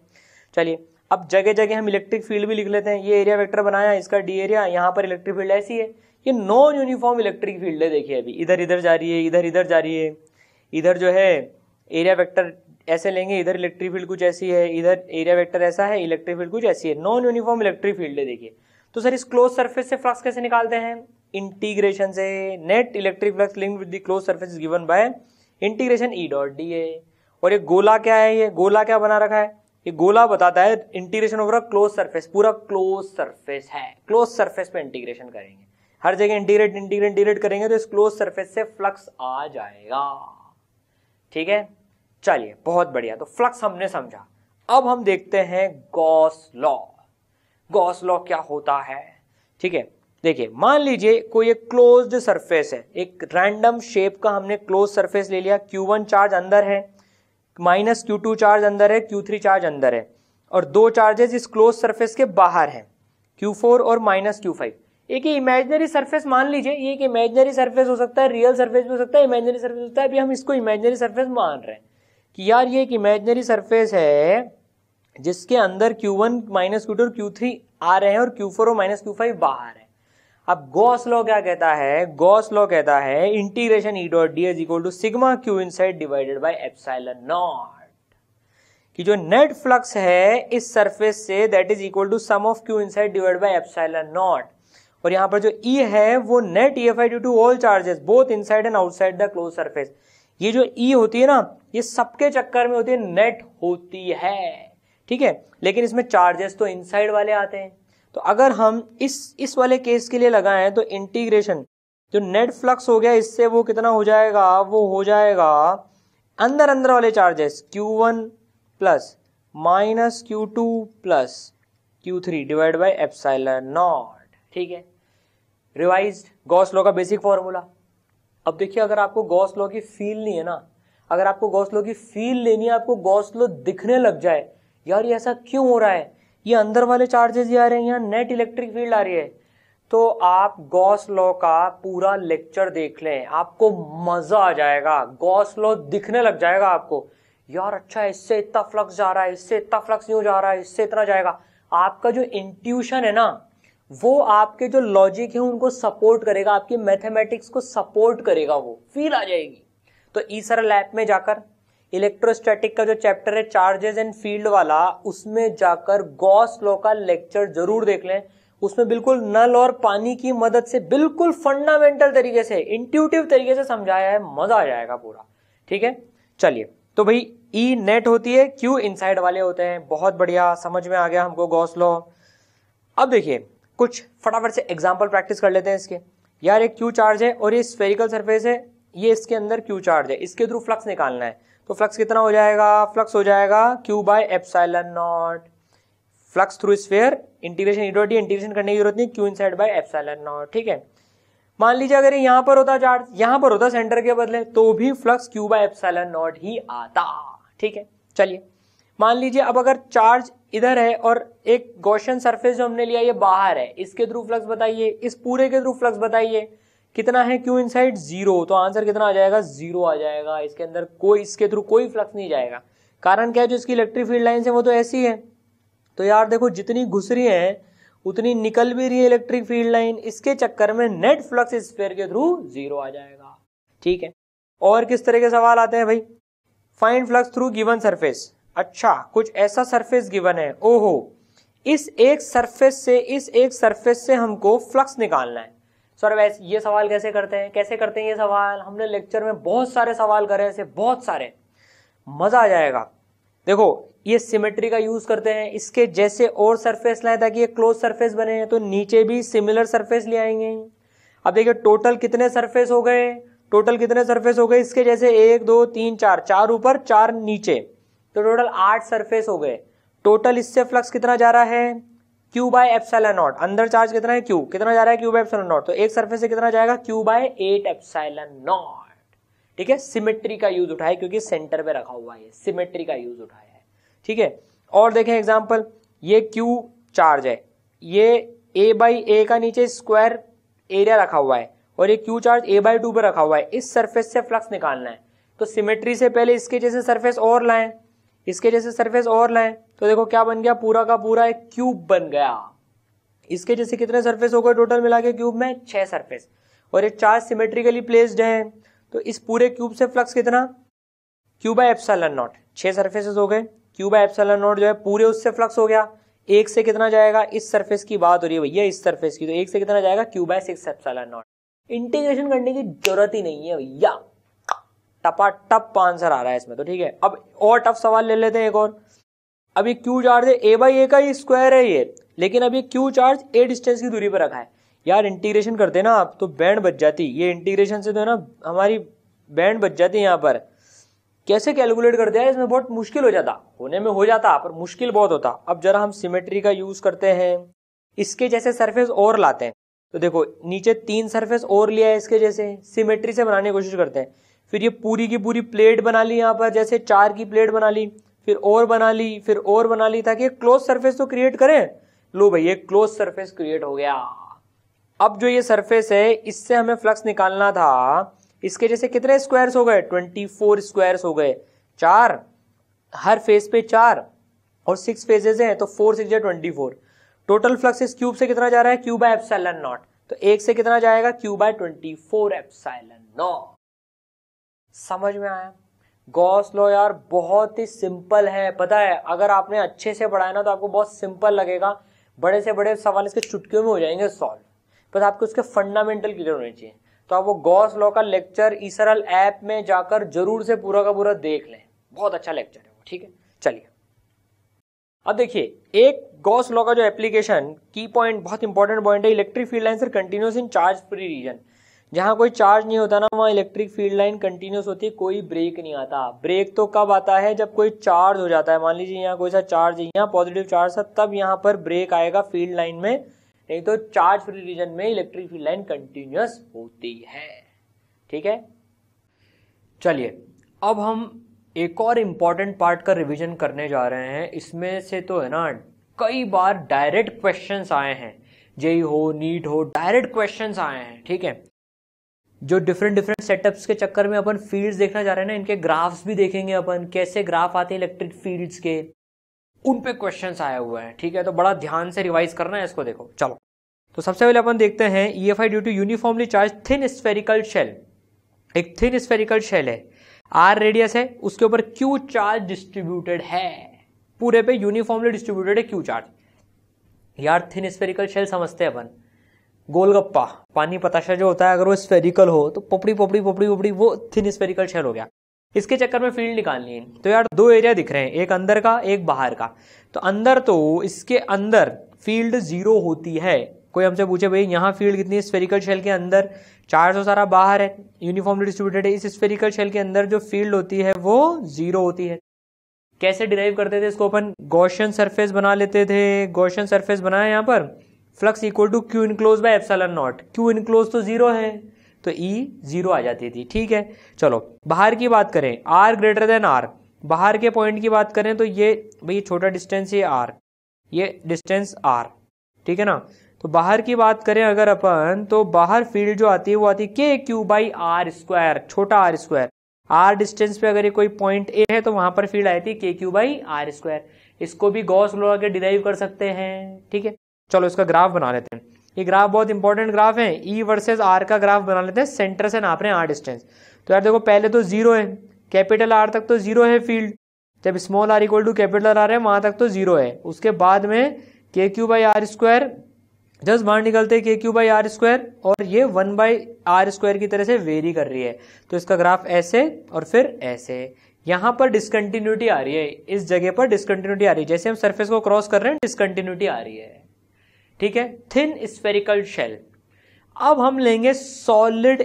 चलिए अब जगह जगह हम इलेक्ट्रिक फील्ड भी लिख लेते हैं, ये एरिया वेक्टर बनाया, इसका डी एरिया, यहाँ पर इलेक्ट्रिक फील्ड ऐसी है, ये नॉन यूनिफॉर्म इलेक्ट्रिक फील्ड है, देखिए अभी इधर इधर जा रही है, इधर इधर जा रही है, इधर जो है एरिया वेक्टर ऐसे लेंगे, इधर इलेक्ट्रिक फील्ड कुछ ऐसी है, इधर एरिया वेक्टर ऐसा है, इलेक्ट्रिक फील्ड कुछ ऐसी है, नॉन यूनिफॉर्म इलेक्ट्रिक फील्ड है। देखिए तो सर इस क्लोज सरफेस से फ्लक्स कैसे निकालते हैं, इंटीग्रेशन से, net electric flux linked with the close surface is given by integration E dot D A. और ये गोला क्या है, ये गोला क्या बना रखा है, ये गोला बताता है integration over a close surface, पूरा क्लोज सरफेस है, क्लोज सरफेस पे इंटीग्रेशन करेंगे, हर जगह इंटीग्रेट करेंगे तो इस क्लोज सरफेस से फ्लक्स आ जाएगा, ठीक है। चलिए बहुत बढ़िया, तो फ्लक्स हमने समझा। अब हम देखते हैं गॉस लॉ। गॉस लॉ क्या होता है, ठीक है। देखिए मान लीजिए कोई एक क्लोज्ड सरफेस है, एक रैंडम शेप का हमने क्लोज सरफेस ले लिया, Q1 चार्ज अंदर है, माइनस Q2 चार्ज अंदर है, Q3 चार्ज अंदर है, और दो चार्जेस इस क्लोज सरफेस के बाहर हैं, Q4 और माइनस Q5। एक इमेजिनरी सरफेस मान लीजिए, ये एक इमेजिनरी सरफेस हो सकता है, रियल सरफेस भी हो सकता है, इमेजिनरी सरफेस होता है, अभी हम इसको इमेजिनरी सरफेस मान रहे हैं कि यार ये एक इमेजिनरी सरफेस है जिसके अंदर Q1 माइनस Q2 और Q3 आ रहे हैं और Q4 और माइनस Q5 बाहर है। अब गॉस लॉ क्या कहता है? गॉस लॉ कहता है integration E dot d is equal to sigma q inside divided by epsilon naught, कि जो नेट फ्लक्स है इस सरफेस से that is equal to sum of q inside divided by epsilon naught, और यहां पर जो ई है वो net EFI due to all charges both inside and outside the close surface. ये जो ई होती है ना, ये सबके चक्कर में होती है, नेट होती है, ठीक है, लेकिन इसमें चार्जेस तो इनसाइड वाले आते हैं। तो अगर हम इस वाले केस के लिए लगाएं तो इंटीग्रेशन जो नेट फ्लक्स हो गया इससे वो कितना हो जाएगा? वो हो जाएगा अंदर अंदर वाले charges Q1 plus minus Q2 plus Q3 divide by epsilon naught, ठीक है। रिवाइज्ड गॉस लॉ का बेसिक फॉर्मूला। अब देखिए, अगर आपको गॉस लॉ की फील नहीं है ना, अगर आपको गॉस लॉ की फील लेनी है, आपको गॉस लॉ दिखने लग जाए यार ये ऐसा क्यों हो रहा है, ये अंदर वाले चार्जेस ही आ रहे हैं, यहाँ नेट इलेक्ट्रिक फील्ड आ रही है, तो आप गॉस लॉ का पूरा लेक्चर देख लें, आपको मजा आ जाएगा। गॉस लॉ दिखने लग जाएगा आपको, यार अच्छा इससे इतना फ्लक्स जा रहा है, इससे इतना फ्लक्स यूं जा रहा है, इससे इतना जाएगा। आपका जो इंट्यूशन है ना, वो आपके जो लॉजिक है उनको सपोर्ट करेगा, आपकी मैथमेटिक्स को सपोर्ट करेगा, वो फील आ जाएगी। तो ईसर लैब में जाकर इलेक्ट्रोस्टैटिक का जो चैप्टर है चार्जेस एंड फील्ड वाला, उसमें जाकर गॉस लॉ का लेक्चर जरूर देख लें। उसमें बिल्कुल नल और पानी की मदद से बिल्कुल फंडामेंटल तरीके से, इंट्यूटिव तरीके से समझाया है, मजा आ जाएगा पूरा, ठीक है। चलिए, तो भाई ई नेट होती है, क्यू इनसाइड वाले होते हैं, बहुत बढ़िया, समझ में आ गया हमको गॉस लॉ। अब देखिए कुछ फटाफट से एग्जांपल प्रैक्टिस कर लेते हैं इसके। यार एक क्यू चार्ज है और ये स्फेरिकल सरफेस है, ये इसके अंदर क्यू चार्ज है, इसके थ्रू फ्लक्स निकालना है, तो फ्लक्स कितना हो जाएगा? फ्लक्स हो जाएगा q bye epsilon naught, flux through sphere, integration E dot D, integration करने की जरूरत नहीं, Q inside bye epsilon naught, ठीक है। मान लीजिए अगर यहां पर होता चार्ज, यहां पर होता सेंटर के बदले, तो भी flux Q by epsilon not ही आता, ठीक है। चलिए मान लीजिए अब अगर चार्ज इधर है और एक गॉसियन सरफेस जो हमने लिया ये बाहर है, इसके थ्रू फ्लक्स बताइए, इस पूरे के थ्रू फ्लक्स बताइए, कितना है क्यू इनसाइड? 0, तो आंसर कितना आ जाएगा? 0 आ जाएगा। इसके अंदर कोई, इसके थ्रू कोई फ्लक्स नहीं जाएगा। कारण क्या है? जो इसकी इलेक्ट्रिक फील्ड लाइंस है वो तो ऐसी है, तो यार देखो जितनी घुस रही है उतनी निकल भी रही है इलेक्ट्रिक फील्ड लाइन, इसके चक्कर में नेट फ्लक्स स्फीयर के थ्रू 0 आ जाएगा, ठीक है। और किस तरह के सवाल आते हैं भाई? Find flux through given surface. अच्छा, कुछ ऐसा सरफेस गिवन है, ओहो, इस एक सरफेस से हमको फ्लक्स निकालना है। सर वैसे ये सवाल कैसे करते हैं ये सवाल? हमने लेक्चर में बहुत सारे सवाल करे ऐसे, बहुत सारे, मजा आ जाएगा। देखो ये सिमेट्री का यूज करते हैं, इसके जैसे और सरफेस लाए ताकि ये क्लोज सरफेस बने हैं, तो नीचे भी सिमिलर सरफेस ले आएंगे। अब देखिए टोटल कितने सरफेस हो गए? इसके जैसे 1 2 3 4 ऊपर 4 नीचे, तो टोटल 8 सरफेस हो गए। टोटल इससे फ्लक्स कितना जा रहा है? Q by epsilon not. अंदर चार्ज कितना है? क्यू। कितना जा रहा है? Q by epsilon naught. तो एक सरफेस से कितना जाएगा? क्यू बाय 8 एप्सिलॉन नॉट, ठीक है। सिमेट्री का यूज उठाए क्योंकि सेंटर पे रखा हुआ है, सिमेट्री का यूज उठाया है, ठीक है। और देखें एग्जांपल, ये क्यू चार्ज है, ये a बाई ए का नीचे स्क्वायर एरिया रखा हुआ है और ये क्यू चार्ज a/2 पे रखा हुआ है। इस सरफेस से फ्लक्स निकालना है, तो सिमेट्री से पहले इसके जैसे सरफेस और लाएं, तो देखो क्या बन गया? पूरा का पूरा एक क्यूब बन गया। इसके जैसे कितने सरफेस हो गए टोटल मिला के क्यूब में? 6 सरफेस, और ये चार्ज सिमेट्रिकली प्लेस्ड है, तो इस पूरे क्यूब से फ्लक्स कितना? Q by epsilon not. 6 surfaces हो गए, क्यू बाय एप्सिलॉन नॉट जो है पूरे उससे फ्लक्स हो गया। एक से कितना जाएगा? इस सरफेस की बात हो रही है भैया, इस सरफेस की, तो एक से कितना जाएगा? Q by 6 epsilon naught. Integration करने की जरूरत ही नहीं है भैया, टपाटप आंसर आ रहा है इसमें, तो ठीक है। अब और टफ सवाल ले लेते हैं एक और। अभी क्यू चार्ज है, a बाई ए का ही स्क्वायर है ये, लेकिन अभी क्यू चार्ज a डिस्टेंस की दूरी पर रखा है। यार इंटीग्रेशन करते ना आप तो बैंड बच जाती, ये इंटीग्रेशन से तो है ना हमारी बैंड बच जाती है। यहाँ पर कैसे कैलकुलेट करते हैं, इसमें बहुत मुश्किल हो जाता, होने में हो जाता पर मुश्किल बहुत होता। अब जरा हम सिमेट्री का यूज करते हैं, इसके जैसे सरफेस और लाते हैं, तो देखो नीचे 3 सरफेस और लिया है इसके जैसे, सिमेट्री से बनाने की कोशिश करते हैं। फिर ये पूरी की पूरी प्लेट बना ली, यहाँ पर जैसे 4 की प्लेट बना ली, फिर और बना ली, ताकि क्लोज सरफेस तो क्रिएट करें। लो भाई ये क्लोज सरफेस क्रिएट हो गया। अब जो ये सरफेस है इससे हमें फ्लक्स निकालना था, इसके जैसे कितने स्क्वायर्स हो गए? 24 स्क्वायर्स हो गए, 4 हर फेस पे 4, और 6 फेजेस हैं, तो 4 6 24। टोटल फ्लक्स इस क्यूब से कितना जा रहा है, क्यू बाय एप्सिलॉन नॉट, तो 1 से कितना जाएगा, क्यू बाय 24 एप्सिलॉन नॉट। समझ में आया? गॉस लॉ यार बहुत ही सिंपल है, पता है अगर आपने अच्छे से पढ़ा है ना तो आपको बहुत सिंपल लगेगा, बड़े से बड़े सवाल इसके चुटकियों में हो जाएंगे सॉल्व, बस आपको उसके फंडामेंटल क्लियर होने चाहिए। तो आप वो गॉस लॉ का लेक्चर ईसरल ऐप में जाकर जरूर से पूरा का पूरा देख लें, बहुत अच्छा लेक्चर है वो, ठीक है। चलिए अब देखिए, एक गॉस लॉ का जो एप्लीकेशन की पॉइंट, बहुत इंपॉर्टेंट पॉइंट है, electric field lines are continuous in charge free region. जहां कोई चार्ज नहीं होता ना वहां इलेक्ट्रिक फील्ड लाइन कंटिन्यूअस होती है, कोई ब्रेक नहीं आता। ब्रेक तो कब आता है, जब कोई चार्ज हो जाता है, मान लीजिए यहाँ कोई सा चार्ज है, यहाँ पॉजिटिव चार्ज है, तब यहाँ पर ब्रेक आएगा फील्ड लाइन में, नहीं तो चार्ज फ्री रीजन में इलेक्ट्रिक फील्ड लाइन कंटिन्यूअस होती है, ठीक है। चलिए अब हम एक और इम्पॉर्टेंट पार्ट का रिवीजन करने जा रहे हैं। इसमें से तो है ना कई बार डायरेक्ट क्वेश्चंस आए हैं, जेई हो, नीट हो, डायरेक्ट क्वेश्चंस आए हैं, ठीक है। जो डिफरेंट सेटअप्स के चक्कर में अपन फील्ड्स देखना चाह रहे हैं ना, इनके ग्राफ्स भी देखेंगे अपन, कैसे ग्राफ आते हैं इलेक्ट्रिक फील्ड्स के, उन पे क्वेश्चंस आए हुए हैं, ठीक है। तो बड़ा ध्यान से रिवाइज करना है इसको। देखो चलो, तो सबसे पहले अपन देखते हैं EFI due to uniformly charge thin spherical shell. एक थिन स्फेरिकल शेल है, R रेडियस है, उसके ऊपर Q चार्ज डिस्ट्रीब्यूटेड है, पूरे पे यूनिफॉर्मली डिस्ट्रीब्यूटेड है Q चार्ज। यार थिन स्फेरिकल शेल समझते हैं अपन, गोलगप्पा, पानी पताशा जो होता है अगर वो स्फेरिकल हो तो पपड़ी पपड़ी पपड़ी पपड़ी, वो थिन स्फेरिकल शेल हो गया। इसके चक्कर में फील्ड निकालनी है, तो यार दो एरिया दिख रहे हैं, एक अंदर का एक बाहर का। तो अंदर, तो इसके अंदर फील्ड 0 होती है। कोई हमसे पूछे भाई यहाँ फील्ड कितनी है, स्फेरिकल शेल के अंदर चार्ज तो सारा बाहर है, यूनिफॉर्मली डिस्ट्रीब्यूटेड है, इस स्फेरिकल शेल के अंदर जो फील्ड होती है वो 0 होती है। कैसे डिराइव करते थे इसको अपन, गॉसियन सरफेस बना लेते थे। गॉसियन सरफेस बनाया, यहाँ पर flux equal to q enclose by epsilon naught, q enclose तो 0 है तो E 0 आ जाती थी, ठीक है। चलो बाहर की बात करें, R ग्रेटर देन R, बाहर के पॉइंट की बात करें तो ये भाई छोटा डिस्टेंस ये R, ये डिस्टेंस R, ठीक है ना। तो बाहर की बात करें अगर अपन, तो बाहर फील्ड जो आती है वो आती है के क्यू बाई आर स्क्वायर, छोटा आर स्क्वायर। R डिस्टेंस पे अगर ये कोई पॉइंट A है तो वहां पर फील्ड आई थी के क्यू बाई आर स्क्वायर। इसको भी गॉस लॉ के डिराइव कर सकते हैं, ठीक है। चलो इसका ग्राफ बना लेते हैं, ये ग्राफ बहुत इंपॉर्टेंट ग्राफ है, E वर्सेस R का ग्राफ बना लेते हैं, सेंटर से नाप रहे हैं R डिस्टेंस। तो यार देखो पहले तो 0 है, कैपिटल R तक तो 0 है फील्ड, जब small r equal to capital R है वहां तक तो 0 है। उसके बाद में k q by are square, just बाहर निकलते हैं के क्यू बाई आर स्क्वायर, और ये 1 बाई आर स्क्वायर की तरह से वेरी कर रही है, तो इसका ग्राफ ऐसे और फिर ऐसे। यहां पर डिसकंटिन्यूटी आ रही है, इस जगह पर डिसकंटिन्यूटी आ रही है, जैसे हम सरफेस को क्रॉस कर रहे हैं डिसकंटिन्यूटी आ रही है, ठीक है। Thin spherical shell. अब हम लेंगे सॉलिड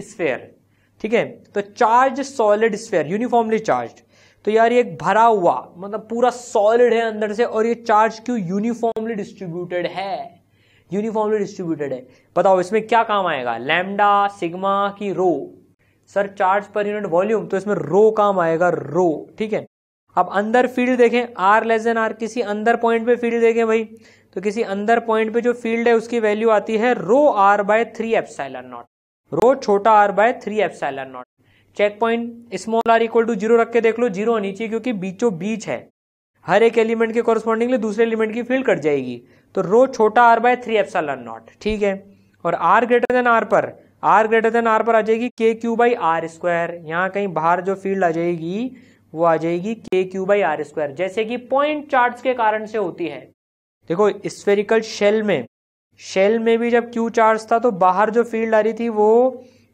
स्फेयर, ठीक है। तो charge solid sphere, uniformly charge, तो यार ये भरा हुआ मतलब पूरा सॉलिड है अंदर से, और ये चार्ज क्यों यूनिफॉर्मली डिस्ट्रीब्यूटेड है, यूनिफॉर्मली डिस्ट्रीब्यूटेड है। बताओ इसमें क्या काम आएगा, लैम्डा, सिग्मा की rho. Sir charge per unit volume, तो इसमें रो काम आएगा, रो, ठीक है। अब अंदर फील्ड देखें, R लेस देन R, किसी अंदर पॉइंट पे फील्ड देखें भाई, तो किसी अंदर पॉइंट पे जो फील्ड है उसकी वैल्यू आती है rho R by 3 epsilon naught, rho छोटा R by 3 epsilon naught. Check point small r equal to 0 रख के देख लो, 0 होनी चाहिए क्योंकि बीचों बीच है, हर एक एलिमेंट के कॉरस्पॉन्डिंगली दूसरे एलिमेंट की फील्ड कट जाएगी, तो रो छोटा R बाय 3 एप्सिलॉन नॉट, ठीक है। और R ग्रेटर देन R पर, R ग्रेटर देन R पर आ जाएगी के क्यू बाई आर स्क्वायर, यहाँ कहीं बाहर जो फील्ड आ जाएगी वो आ जाएगी के क्यू बाई आर स्क्वायर, जैसे कि पॉइंट चार्ज के कारण से होती है। देखो स्फेरिकल शेल में भी जब क्यू चार्ज था तो बाहर जो फील्ड आ रही थी वो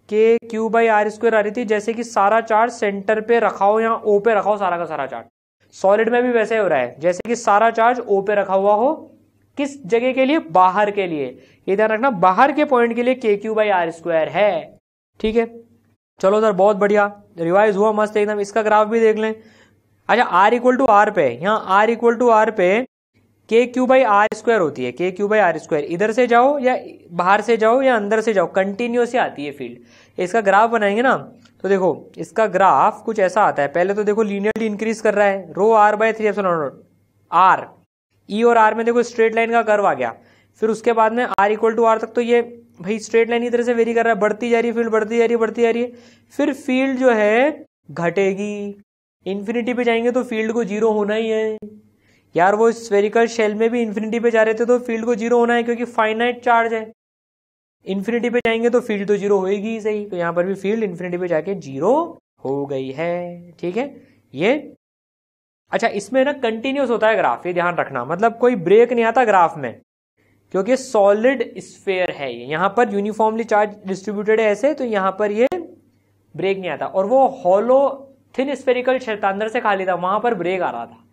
के क्यू बाई आर स्क्वायर आ रही थी, जैसे कि सारा चार्ज सेंटर पे रखा हो, यहाँ ओ पे रखा हो सारा का सारा चार्ज। सॉलिड में भी वैसे हो रहा है, जैसे कि सारा चार्ज ओ पे रखा हुआ हो, किस जगह के लिए, बाहर के लिए। ये ध्यान रखना बाहर के पॉइंट के लिए के क्यू बाई आर स्क्वायर है, ठीक है। चलो सर बहुत बढ़िया, रिवाइज हुआ मस्त एकदम। इसका ग्राफ भी देख लें। अच्छा R इक्वल टू R पे, यहाँ R इक्वल टू R पे के क्यू बाई आर स्क्वायर होती है, के क्यू बाई आर स्क्वायर। इधर से जाओ या बाहर से जाओ या अंदर से जाओ, कंटिन्यूस से आती है फील्ड। इसका ग्राफ बनाएंगे ना, तो देखो इसका ग्राफ कुछ ऐसा आता है। पहले तो देखो लीनियरली इंक्रीज कर रहा है, rho R by 3 epsilon naught R, E और R में देखो स्ट्रेट लाइन का कर्व आ गया। फिर उसके बाद में R इक्वल टू R तक तो ये भाई स्ट्रेट लाइन इधर से वेरी कर रहा है, बढ़ती जा रही है फील्ड, बढ़ती जा रही है, बढ़ती जा रही है। फिर फील्ड जो है घटेगी, इन्फिनिटी पे जाएंगे तो फील्ड को जीरो होना ही है यार। वो स्फेरिकल शेल में भी इन्फिनिटी पे जा रहे थे तो फील्ड को जीरो होना है क्योंकि फाइनाइट चार्ज है। इन्फिनिटी पे जाएंगे तो फील्ड तो जीरो होएगी ही सही, तो यहां पर भी फील्ड इन्फिनिटी पे जाके जीरो हो गई है। ठीक है ये अच्छा, इसमें ना कंटिन्यूस होता है ग्राफ, ये ध्यान रखना, मतलब कोई ब्रेक नहीं आता ग्राफ में क्योंकि सॉलिड स्फीयर है ये, यहां पर यूनिफॉर्मली चार्ज डिस्ट्रीब्यूटेड है ऐसे, तो यहां पर ये ब्रेक नहीं आता। और वो हॉलो थिन स्फेरिकल शेल था, अंदर से खाली था, वहां पर ब्रेक आ रहा था।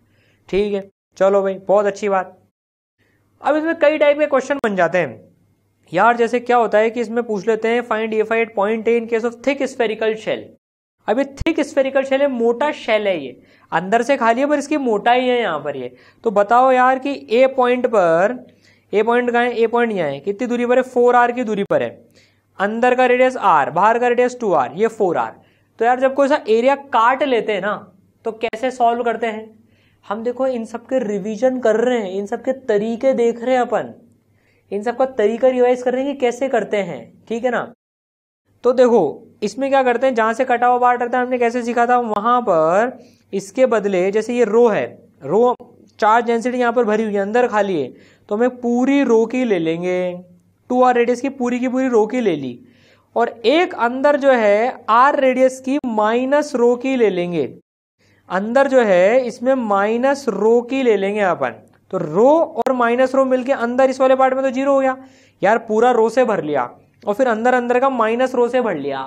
ठीक है चलो भाई बहुत अच्छी बात। अब इसमें कई टाइप के क्वेश्चन बन जाते हैं यार, जैसे क्या होता है कि इसमें पूछ लेते हैं find EFI at point A in case of thick spherical shell. अब ये थिक स्फेरिकल शेल है, मोटा शेल है, ये अंदर से खाली है पर इसकी मोटाई है यहाँ पर ये। तो बताओ यार कि ए पॉइंट पर, ए पॉइंट कहाँ है, ए पॉइंट यहाँ है, कितनी दूरी पर है, 4r की दूरी पर है, अंदर का रेडियस r, बाहर का रेडियस 2r, ये 4r। तो यार जब कोई सा एरिया काट लेते हैं ना तो कैसे सॉल्व करते हैं हम, देखो इन सबके रिवीजन कर रहे हैं, इन सबके तरीके देख रहे हैं अपन, इन सबका तरीका रिवाइज कर रहे हैं कि कैसे करते हैं। ठीक है ना, तो देखो इसमें क्या करते हैं, जहां से कटा हुआ पार्ट रहता है हमने कैसे सीखा था, वहां पर इसके बदले जैसे ये रो है, रो चार्ज डेंसिटी यहां पर भरी हुई है, अंदर खाली है, तो हमें पूरी रो की ले लेंगे, 2r रेडियस की पूरी रो की ले ली, और एक अंदर जो है r रेडियस की माइनस रो की ले लेंगे, अंदर जो है इसमें माइनस रो की ले लेंगे अपन। तो रो और माइनस रो मिलके अंदर इस वाले पार्ट में तो जीरो हो गया यार, पूरा रो से भर लिया और फिर अंदर का माइनस रो से भर लिया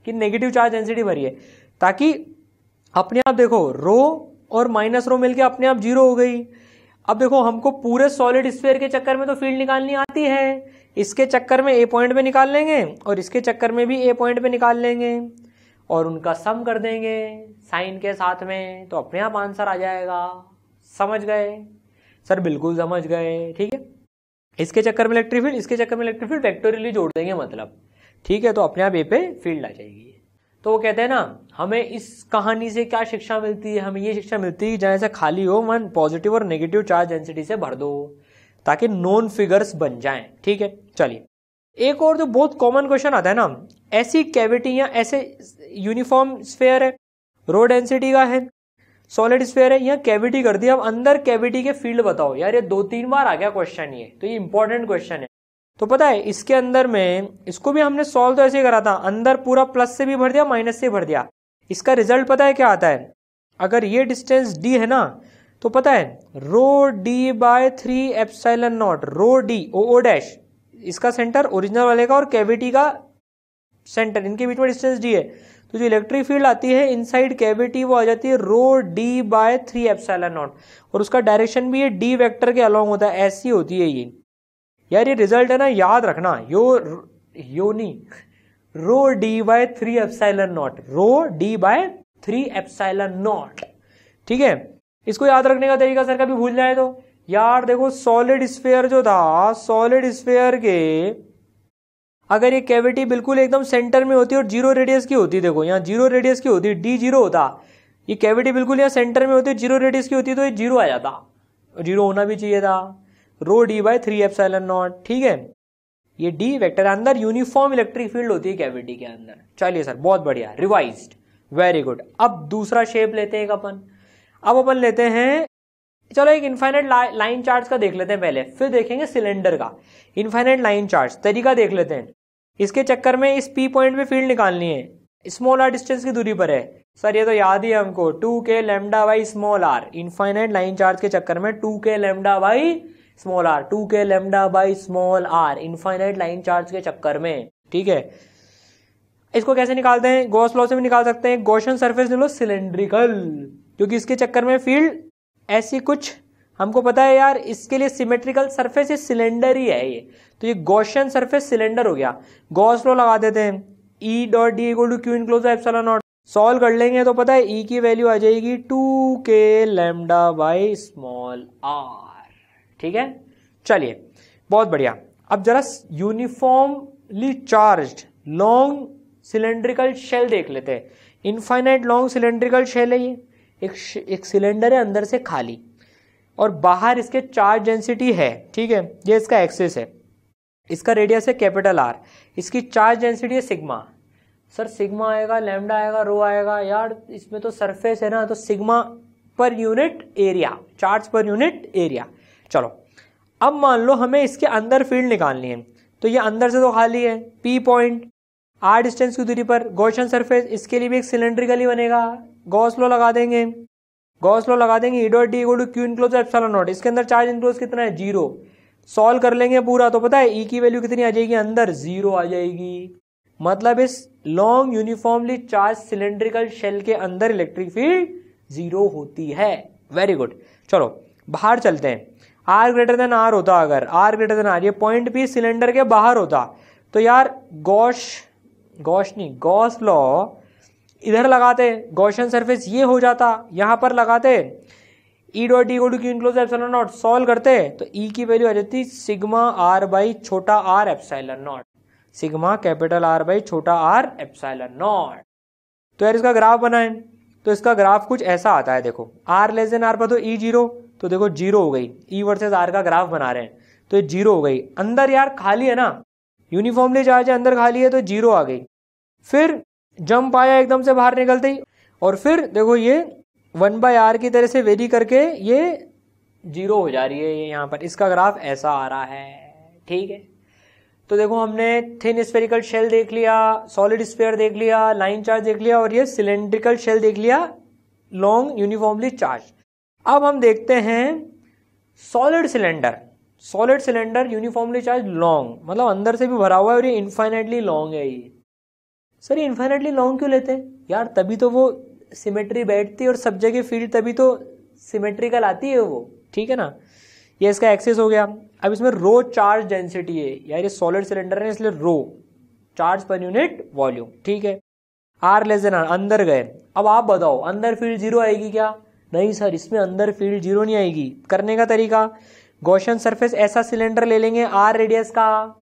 कि नेगेटिव चार्ज डेंसिटी भरी है, ताकि अपने आप देखो रो और माइनस रो मिलके अपने आप जीरो हो गई। अब देखो हमको पूरे सॉलिड स्फीयर के चक्कर में तो फील्ड निकालनी आती है, इसके चक्कर में ए पॉइंट पे निकाल लेंगे और इसके चक्कर में भी ए पॉइंट पे निकाल लेंगे और उनका सम कर देंगे साइन के साथ में, तो अपने आप आंसर आ जाएगा। समझ गए सर? बिल्कुल समझ गए। ठीक है, इसके चक्कर में इलेक्ट्रिक फील्ड, इसके चक्कर में इलेक्ट्रिक फील्ड वेक्टोरियली जोड़ देंगे मतलब। ठीक है, तो अपने आप ए पे फील्ड आ जाएगी। तो वो कहते हैं ना, हमें इस कहानी से क्या शिक्षा मिलती है, हमें ये शिक्षा मिलती है जहां से खाली हो मन पॉजिटिव और नेगेटिव चार्ज डेंसिटी से भर दो ताकि नॉन फिगर्स बन जाएं। ठीक है, चलिए एक और जो बहुत कॉमन क्वेश्चन आता है ना, ऐसी कैविटी या ऐसे यूनिफॉर्म स्फीयर है, रो डेंसिटी का है, सॉलिड स्फीयर है, यहाँ कैविटी कर दी, अब अंदर कैविटी के फील्ड बताओ। यार ये 2-3 बार आ गया क्वेश्चन ये, तो ये इंपॉर्टेंट क्वेश्चन है। तो पता है इसके अंदर में, इसको भी हमने सॉल्व तो ऐसे ही करा था, अंदर पूरा प्लस से भी भर दिया माइनस से भर दिया। इसका रिजल्ट पता है क्या आता है, अगर ये डिस्टेंस डी है ना, तो पता है rho D by 3 epsilon naught, rho D O dash, इसका सेंटर ओरिजिनल वाले का और कैविटी का सेंटर, इनके बीच में डिस्टेंस डी है, तो जो इलेक्ट्रिक फील्ड आती है इनसाइड कैविटी वो आ जाती है rho D by 3 epsilon naught, और उसका डायरेक्शन भी ये डी वेक्टर के अलॉन्ग होता है, ऐसी होती है ये। यार ये रिजल्ट है ना, याद रखना, यो नहीं, rho D by 3 epsilon naught, rho D by 3 epsilon naught. ठीक है, इसको याद रखने का तरीका सर कभी भूल जाए तो, यार देखो सॉलिड स्फीयर जो था, सॉलिड स्फीयर के अगर ये कैविटी बिल्कुल एकदम सेंटर में होती और जीरो रेडियस की होती, देखो यहाँ जीरो रेडियस की होती, डी जीरो होता, ये कैविटी बिल्कुल यहाँ सेंटर में होती, जीरो रेडियस की होती तो ये जीरो आ जाता, जीरो होना भी चाहिए था, रो डी बाय 3 एप्सिलॉन नॉट। ठीक है, ये डी वेक्टर अंदर यूनिफॉर्म इलेक्ट्रिक फील्ड होती है कैविटी के अंदर। चलिए सर बहुत बढ़िया, रिवाइज्ड, वेरी गुड। अब दूसरा शेप लेते हैं अपन, अब अपन लेते हैं, चलो एक इनफाइनाइट लाइन चार्ज का देख लेते हैं पहले, फिर देखेंगे सिलेंडर का। इनफाइनाइट लाइन चार्ज तरीका देख लेते हैं, इसके चक्कर में इस पी पॉइंट पे फील्ड निकालनी है, स्मॉल आर डिस्टेंस की दूरी पर है सर, ये तो याद ही है हमको, 2k lambda by small r. Infinite line charge के चक्कर में 2k lambda by small r, 2k lambda by small r, infinite line charge के चक्कर में। ठीक है, इसको कैसे निकालते हैं, गॉस लॉ से भी निकाल सकते हैं। गॉसियन सरफेस ले लो सिलेंड्रिकल, क्योंकि इसके चक्कर में फील्ड ऐसी कुछ हमको पता है यार, इसके लिए सिमेट्रिकल सरफेस, ये सिलेंडर ही है ये, तो ये गॉसियन सरफेस सिलेंडर हो गया। गॉस लॉ लगा देते हैं, E dot d equal to q enclose epsilon naught, solve कर लेंगे तो पता है ई की वैल्यू आ जाएगी 2k lambda by small are. ठीक है, चलिए बहुत बढ़िया। अब जरा uniformly charged long cylindrical shell देख लेते हैं। इनफाइनाइट लॉन्ग सिलेंड्रिकल शेल है ये, एक सिलेंडर है अंदर से खाली और बाहर इसके चार्ज डेंसिटी है। ठीक है, ये इसका एक्सिस है, इसका रेडियस है कैपिटल आर, इसकी चार्ज डेंसिटी है सिग्मा, सर सिग्मा आएगा, लैम्डा आएगा, रो आएगा। यार इसमें तो सरफेस है ना, तो sigma per unit area, charge per unit area. चलो अब मान लो हमें इसके अंदर फील्ड निकालनी है, तो ये अंदर से तो खाली है, पी पॉइंट आर डिस्टेंस की दूरी पर गॉसियन सरफेस, इसके लिए भी एक सिलेंड्रिकली बनेगा। गॉस लॉ लगा देंगे, गॉस लॉ लगा देंगे, E dot d equal to q enclose epsilon naught. इसके अंदर चार्ज इनक्लोज कितना है, 0। सॉल्व कर लेंगे पूरा तो पता है ई की वैल्यू कितनी आ जाएगी, अंदर 0 आ जाएगी। मतलब इस long uniformly charge cylindrical shell के अंदर इलेक्ट्रिक फील्ड 0 होती है। Very good. चलो बाहर चलते हैं। आर ग्रेटर देन आर होता, अगर आर ग्रेटर देन आर, ये पॉइंट भी सिलेंडर के बाहर होता, तो यार गॉस लॉ इधर लगाते, गॉसियन सरफेस ये हो जाता, यहां पर लगाते, E dot d equal to q enclose epsilon naught, solve करते तो ई की वैल्यू आ जाती सिग्मा आर बाई छोटा r epsilon naught, sigma capital r by छोटा आर एप्सिलॉन नॉट। तो यार इसका ग्राफ बनाएं, तो इसका ग्राफ कुछ ऐसा आता है। देखो आर लेस देन आर पर तो ई 0, तो देखो 0 हो गई। ई वर्सेस आर का ग्राफ बना रहे हैं तो ये 0 हो गई। अंदर यार खाली है ना, यूनिफॉर्मली चार्ज है, अंदर खाली है तो 0 आ गई। फिर जंप आया एकदम से बाहर निकलते ही, और फिर देखो ये 1/r की तरह से वेरी करके ये 0 हो जा रही है ये यहाँ पर। इसका ग्राफ ऐसा आ रहा है, ठीक है। तो देखो हमने थिन स्फेरिकल शेल देख लिया, सॉलिड स्फीयर देख लिया, लाइन चार्ज देख लिया, और ये सिलेंड्रिकल शेल देख लिया, लॉन्ग यूनिफॉर्मली चार्ज। अब हम देखते हैं solid cylinder. Solid cylinder uniformly charge long, मतलब अंदर से भी भरा हुआ है और ये इनफाइनाइटली लॉन्ग है। ये सर ये इनफाइनाइटली लॉन्ग क्यों लेते हैं यार? तभी तो वो सिमेट्री बैठती है और सब जगह फील्ड तभी तो सिमेट्रिकल आती है वो, ठीक है ना। ये इसका एक्सेस हो गया। अब इसमें रो चार्ज डेंसिटी है यार, ये सॉलिड सिलेंडर है इसलिए रो चार्ज पर यूनिट वॉल्यूम, ठीक है। आर लेस देन आर, अंदर गए। अब आप बताओ अंदर फील्ड 0 आएगी क्या? नहीं सर, इसमें अंदर फील्ड 0 नहीं आएगी। करने का तरीका, गॉसियन सरफेस ऐसा सिलेंडर ले लेंगे आर रेडियस का,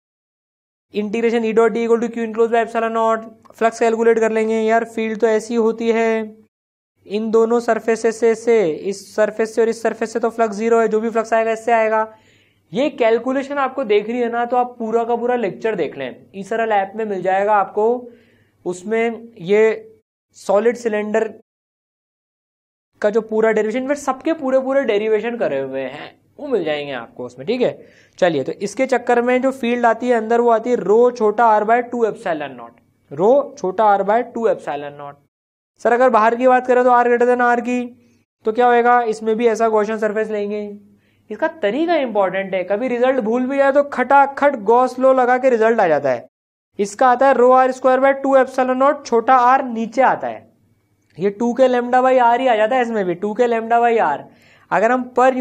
integration E dot d equal to q enclose by epsilon naught, flux calculate कर लेंगे। यार फील्ड तो ऐसी होती है, इन दोनों सरफेसेस से इस सरफेस से और इस सरफेस से तो फ्लक्स 0 है, जो भी फ्लक्स आएगा इससे आएगा। ये कैलकुलेशन आपको देखनी है ना, तो आप पूरा का पूरा लेक्चर देख लें, ईसरल ऐप में मिल जाएगा आपको। उसमें ये सॉलिड सिलेंडर का जो पूरा डेरिवेशन, फिर सबके पूरे डेरिवेशन करे हुए हैं, वो मिल जाएंगे आपको उसमें, ठीक है। चलिए, तो इसके चक्कर में जो फील्ड आती है अंदर वो आती है रो छोटा r by 2 epsilon naught, rho छोटा r by 2 epsilon naught. Sir अगर बाहर की बात करें तो आर ग्रेटर देन आर की, तो क्या होएगा, इसमें भी ऐसा गॉसियन सरफेस लेंगे। इसका तरीका इंपॉर्टेंट है, कभी रिजल्ट भूल भी जाए तो खटाखट गॉस लॉ लगा के रिजल्ट आ जाता है। इसका आता है rho R square by 2 epsilon naught, छोटा आर नीचे आता है, ये 2 के लैम्डा बाई आर ही आ जाता है, इसमें भी 2 के लैम्डा बाई आर। अगर हम पर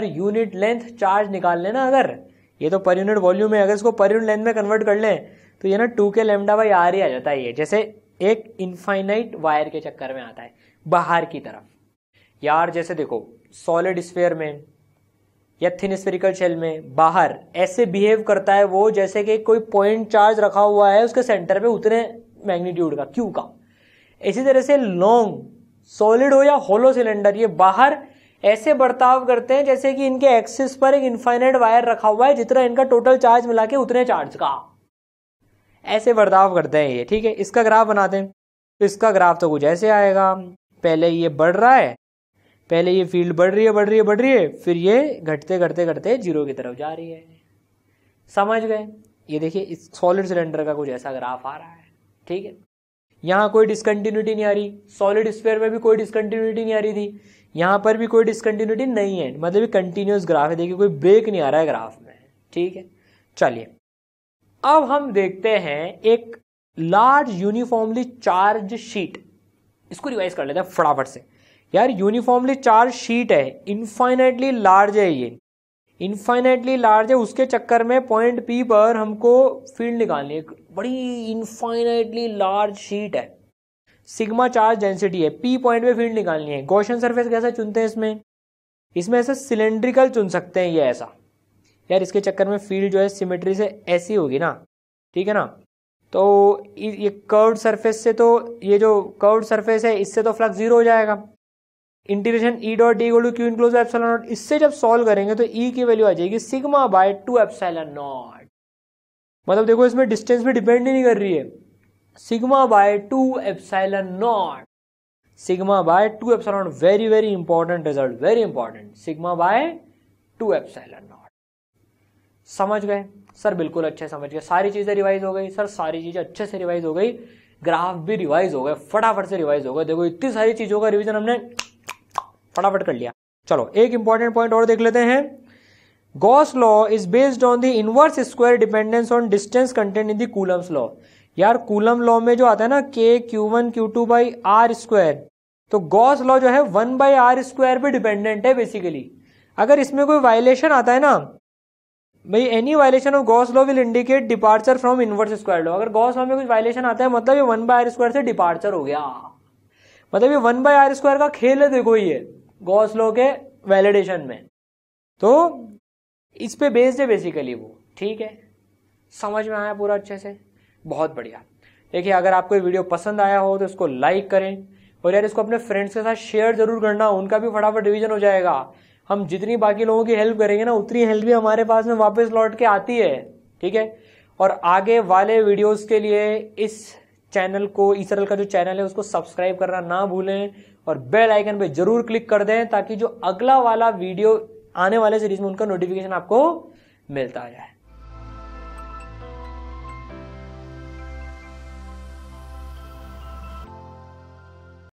यूनिट लेंथ चार्ज निकाल लेना, अगर ये तो पर यूनिट वॉल्यूम है, अगर इसको पर यूनिट लेंथ में कन्वर्ट कर लें तो ये ना 2 के लैम्डा बाई आर ही आ जाता है। ये जैसे एक इनफाइनाइट वायर के चक्कर में आता है बाहर की तरफ। यार जैसे देखो सॉलिड स्फीयर में या थिन स्फेरिकल शेल में बाहर ऐसे बिहेव करता है वो, जैसे कि कोई पॉइंट चार्ज रखा हुआ है उसके सेंटर पे उतने मैग्नीट्यूड का, क्यू का। इसी तरह से लॉन्ग सॉलिड हो या होलो सिलेंडर, ये बाहर ऐसे बर्ताव करते हैं जैसे कि इनके एक्सिस पर एक इनफाइनाइट वायर रखा हुआ है, जितना इनका टोटल चार्ज मिला के उतने चार्ज का, ऐसे बर्ताव करते हैं ये, ठीक है। इसका ग्राफ बनाते हैं, तो इसका ग्राफ तो कुछ ऐसे आएगा। पहले ये बढ़ रहा है, पहले ये फील्ड बढ़ रही है, फिर ये घटते 0 की तरफ जा रही है। समझ गए? ये देखिए इस सॉलिड सिलेंडर का कुछ ऐसा ग्राफ आ रहा है, ठीक है। यहां कोई डिसकंटिन्यूटी नहीं आ रही, सॉलिड स्फीयर में भी कोई डिसकंटिन्यूटी नहीं आ रही थी, यहां पर भी कोई डिसकंटिन्यूटी नहीं है, मतलब ये कंटिन्यूअस ग्राफ है। देखिए कोई ब्रेक नहीं आ रहा है ग्राफ में, ठीक है। चलिए अब हम देखते हैं एक लार्ज यूनिफॉर्मली चार्ज शीट, इसको रिवाइज कर लेते हैं फटाफट से। यार यूनिफॉर्मली चार्ज शीट है, इनफाइनाइटली लार्ज है, ये इनफाइनाइटली लार्ज है, उसके चक्कर में पॉइंट पी पर हमको फील्ड निकालनी है। बड़ी इनफाइनाइटली लार्ज शीट है, सिग्मा चार्ज डेंसिटी है, पी पॉइंट पे फील्ड निकालनी है। गॉसियन सरफेस कैसा चुनते हैं इसमें ऐसा सिलेंड्रिकल चुन सकते हैं, ये ऐसा। यार इसके चक्कर में फील्ड जो है सिमेट्री से ऐसी होगी ना, ठीक है ना। तो ये कर्व्ड सरफेस से, तो ये जो कर्व्ड सरफेस है इससे तो फ्लक्स 0 हो जाएगा। Integration E dot d equal to q enclose epsilon naught, इससे जब सॉल्व करेंगे तो ई की वैल्यू आ जाएगी सिग्मा बाय 2 एप्सिलॉन नॉट। मतलब देखो इसमें डिस्टेंस भी डिपेंड ही नहीं कर रही है, sigma bye 2 epsilon naught, sigma bye 2 epsilon, very very important result, very important, sigma bye 2 epsilon not. समझ गए सर? बिल्कुल अच्छे समझ गए, सारी चीजें रिवाइज हो गई सर, सारी चीजें अच्छे से रिवाइज हो गई, ग्राफ भी रिवाइज हो गए, फटाफट से रिवाइज हो गए। देखो इतनी सारी चीजों का रिवीजन हमने फटाफट कर लिया। चलो एक इंपॉर्टेंट पॉइंट और देख लेते हैं। Gauss law is based on the inverse square dependence on distance content in the Coulomb's law. यार कूलम लॉ में जो आता है ना k q1 q2 by are square, तो गॉस लॉ जो है 1 बाई आर स्क्वायर पे डिपेंडेंट है बेसिकली। अगर इसमें कोई वायलेशन आता है ना भाई, any violation of Gauss law will indicate departure from inverse square law. अगर गॉस लॉ में कुछ वायलेशन आता है मतलब ये 1 बाय आर स्क्वायर से डिपार्चर हो गया, मतलब ये 1 बाय आर स्क्वायर का खेल है। देखो ये गॉस लॉ के वैलिडेशन में, तो इस पे बेस्ड है बेसिकली वो। ठीक है, समझ में आया पूरा अच्छे से? बहुत बढ़िया। देखिए अगर आपको ये वीडियो पसंद आया हो तो इसको लाइक करें, और यार इसको अपने फ्रेंड्स के साथ शेयर जरूर करना, उनका भी फटाफट रिवीजन हो जाएगा। हम जितनी बाकी लोगों की हेल्प करेंगे ना, उतनी हेल्प भी हमारे पास में वापस लौट के आती है। ठीक है, और आगे वाले वीडियोस के लिए इस चैनल को, ईसरल का जो चैनल है उसको सब्सक्राइब करना ना भूलें, और बेल आइकन पे जरूर क्लिक कर दें ताकि जो अगला वाला वीडियो आने वाले सीरीज में उनका नोटिफिकेशन आपको मिलता जाए।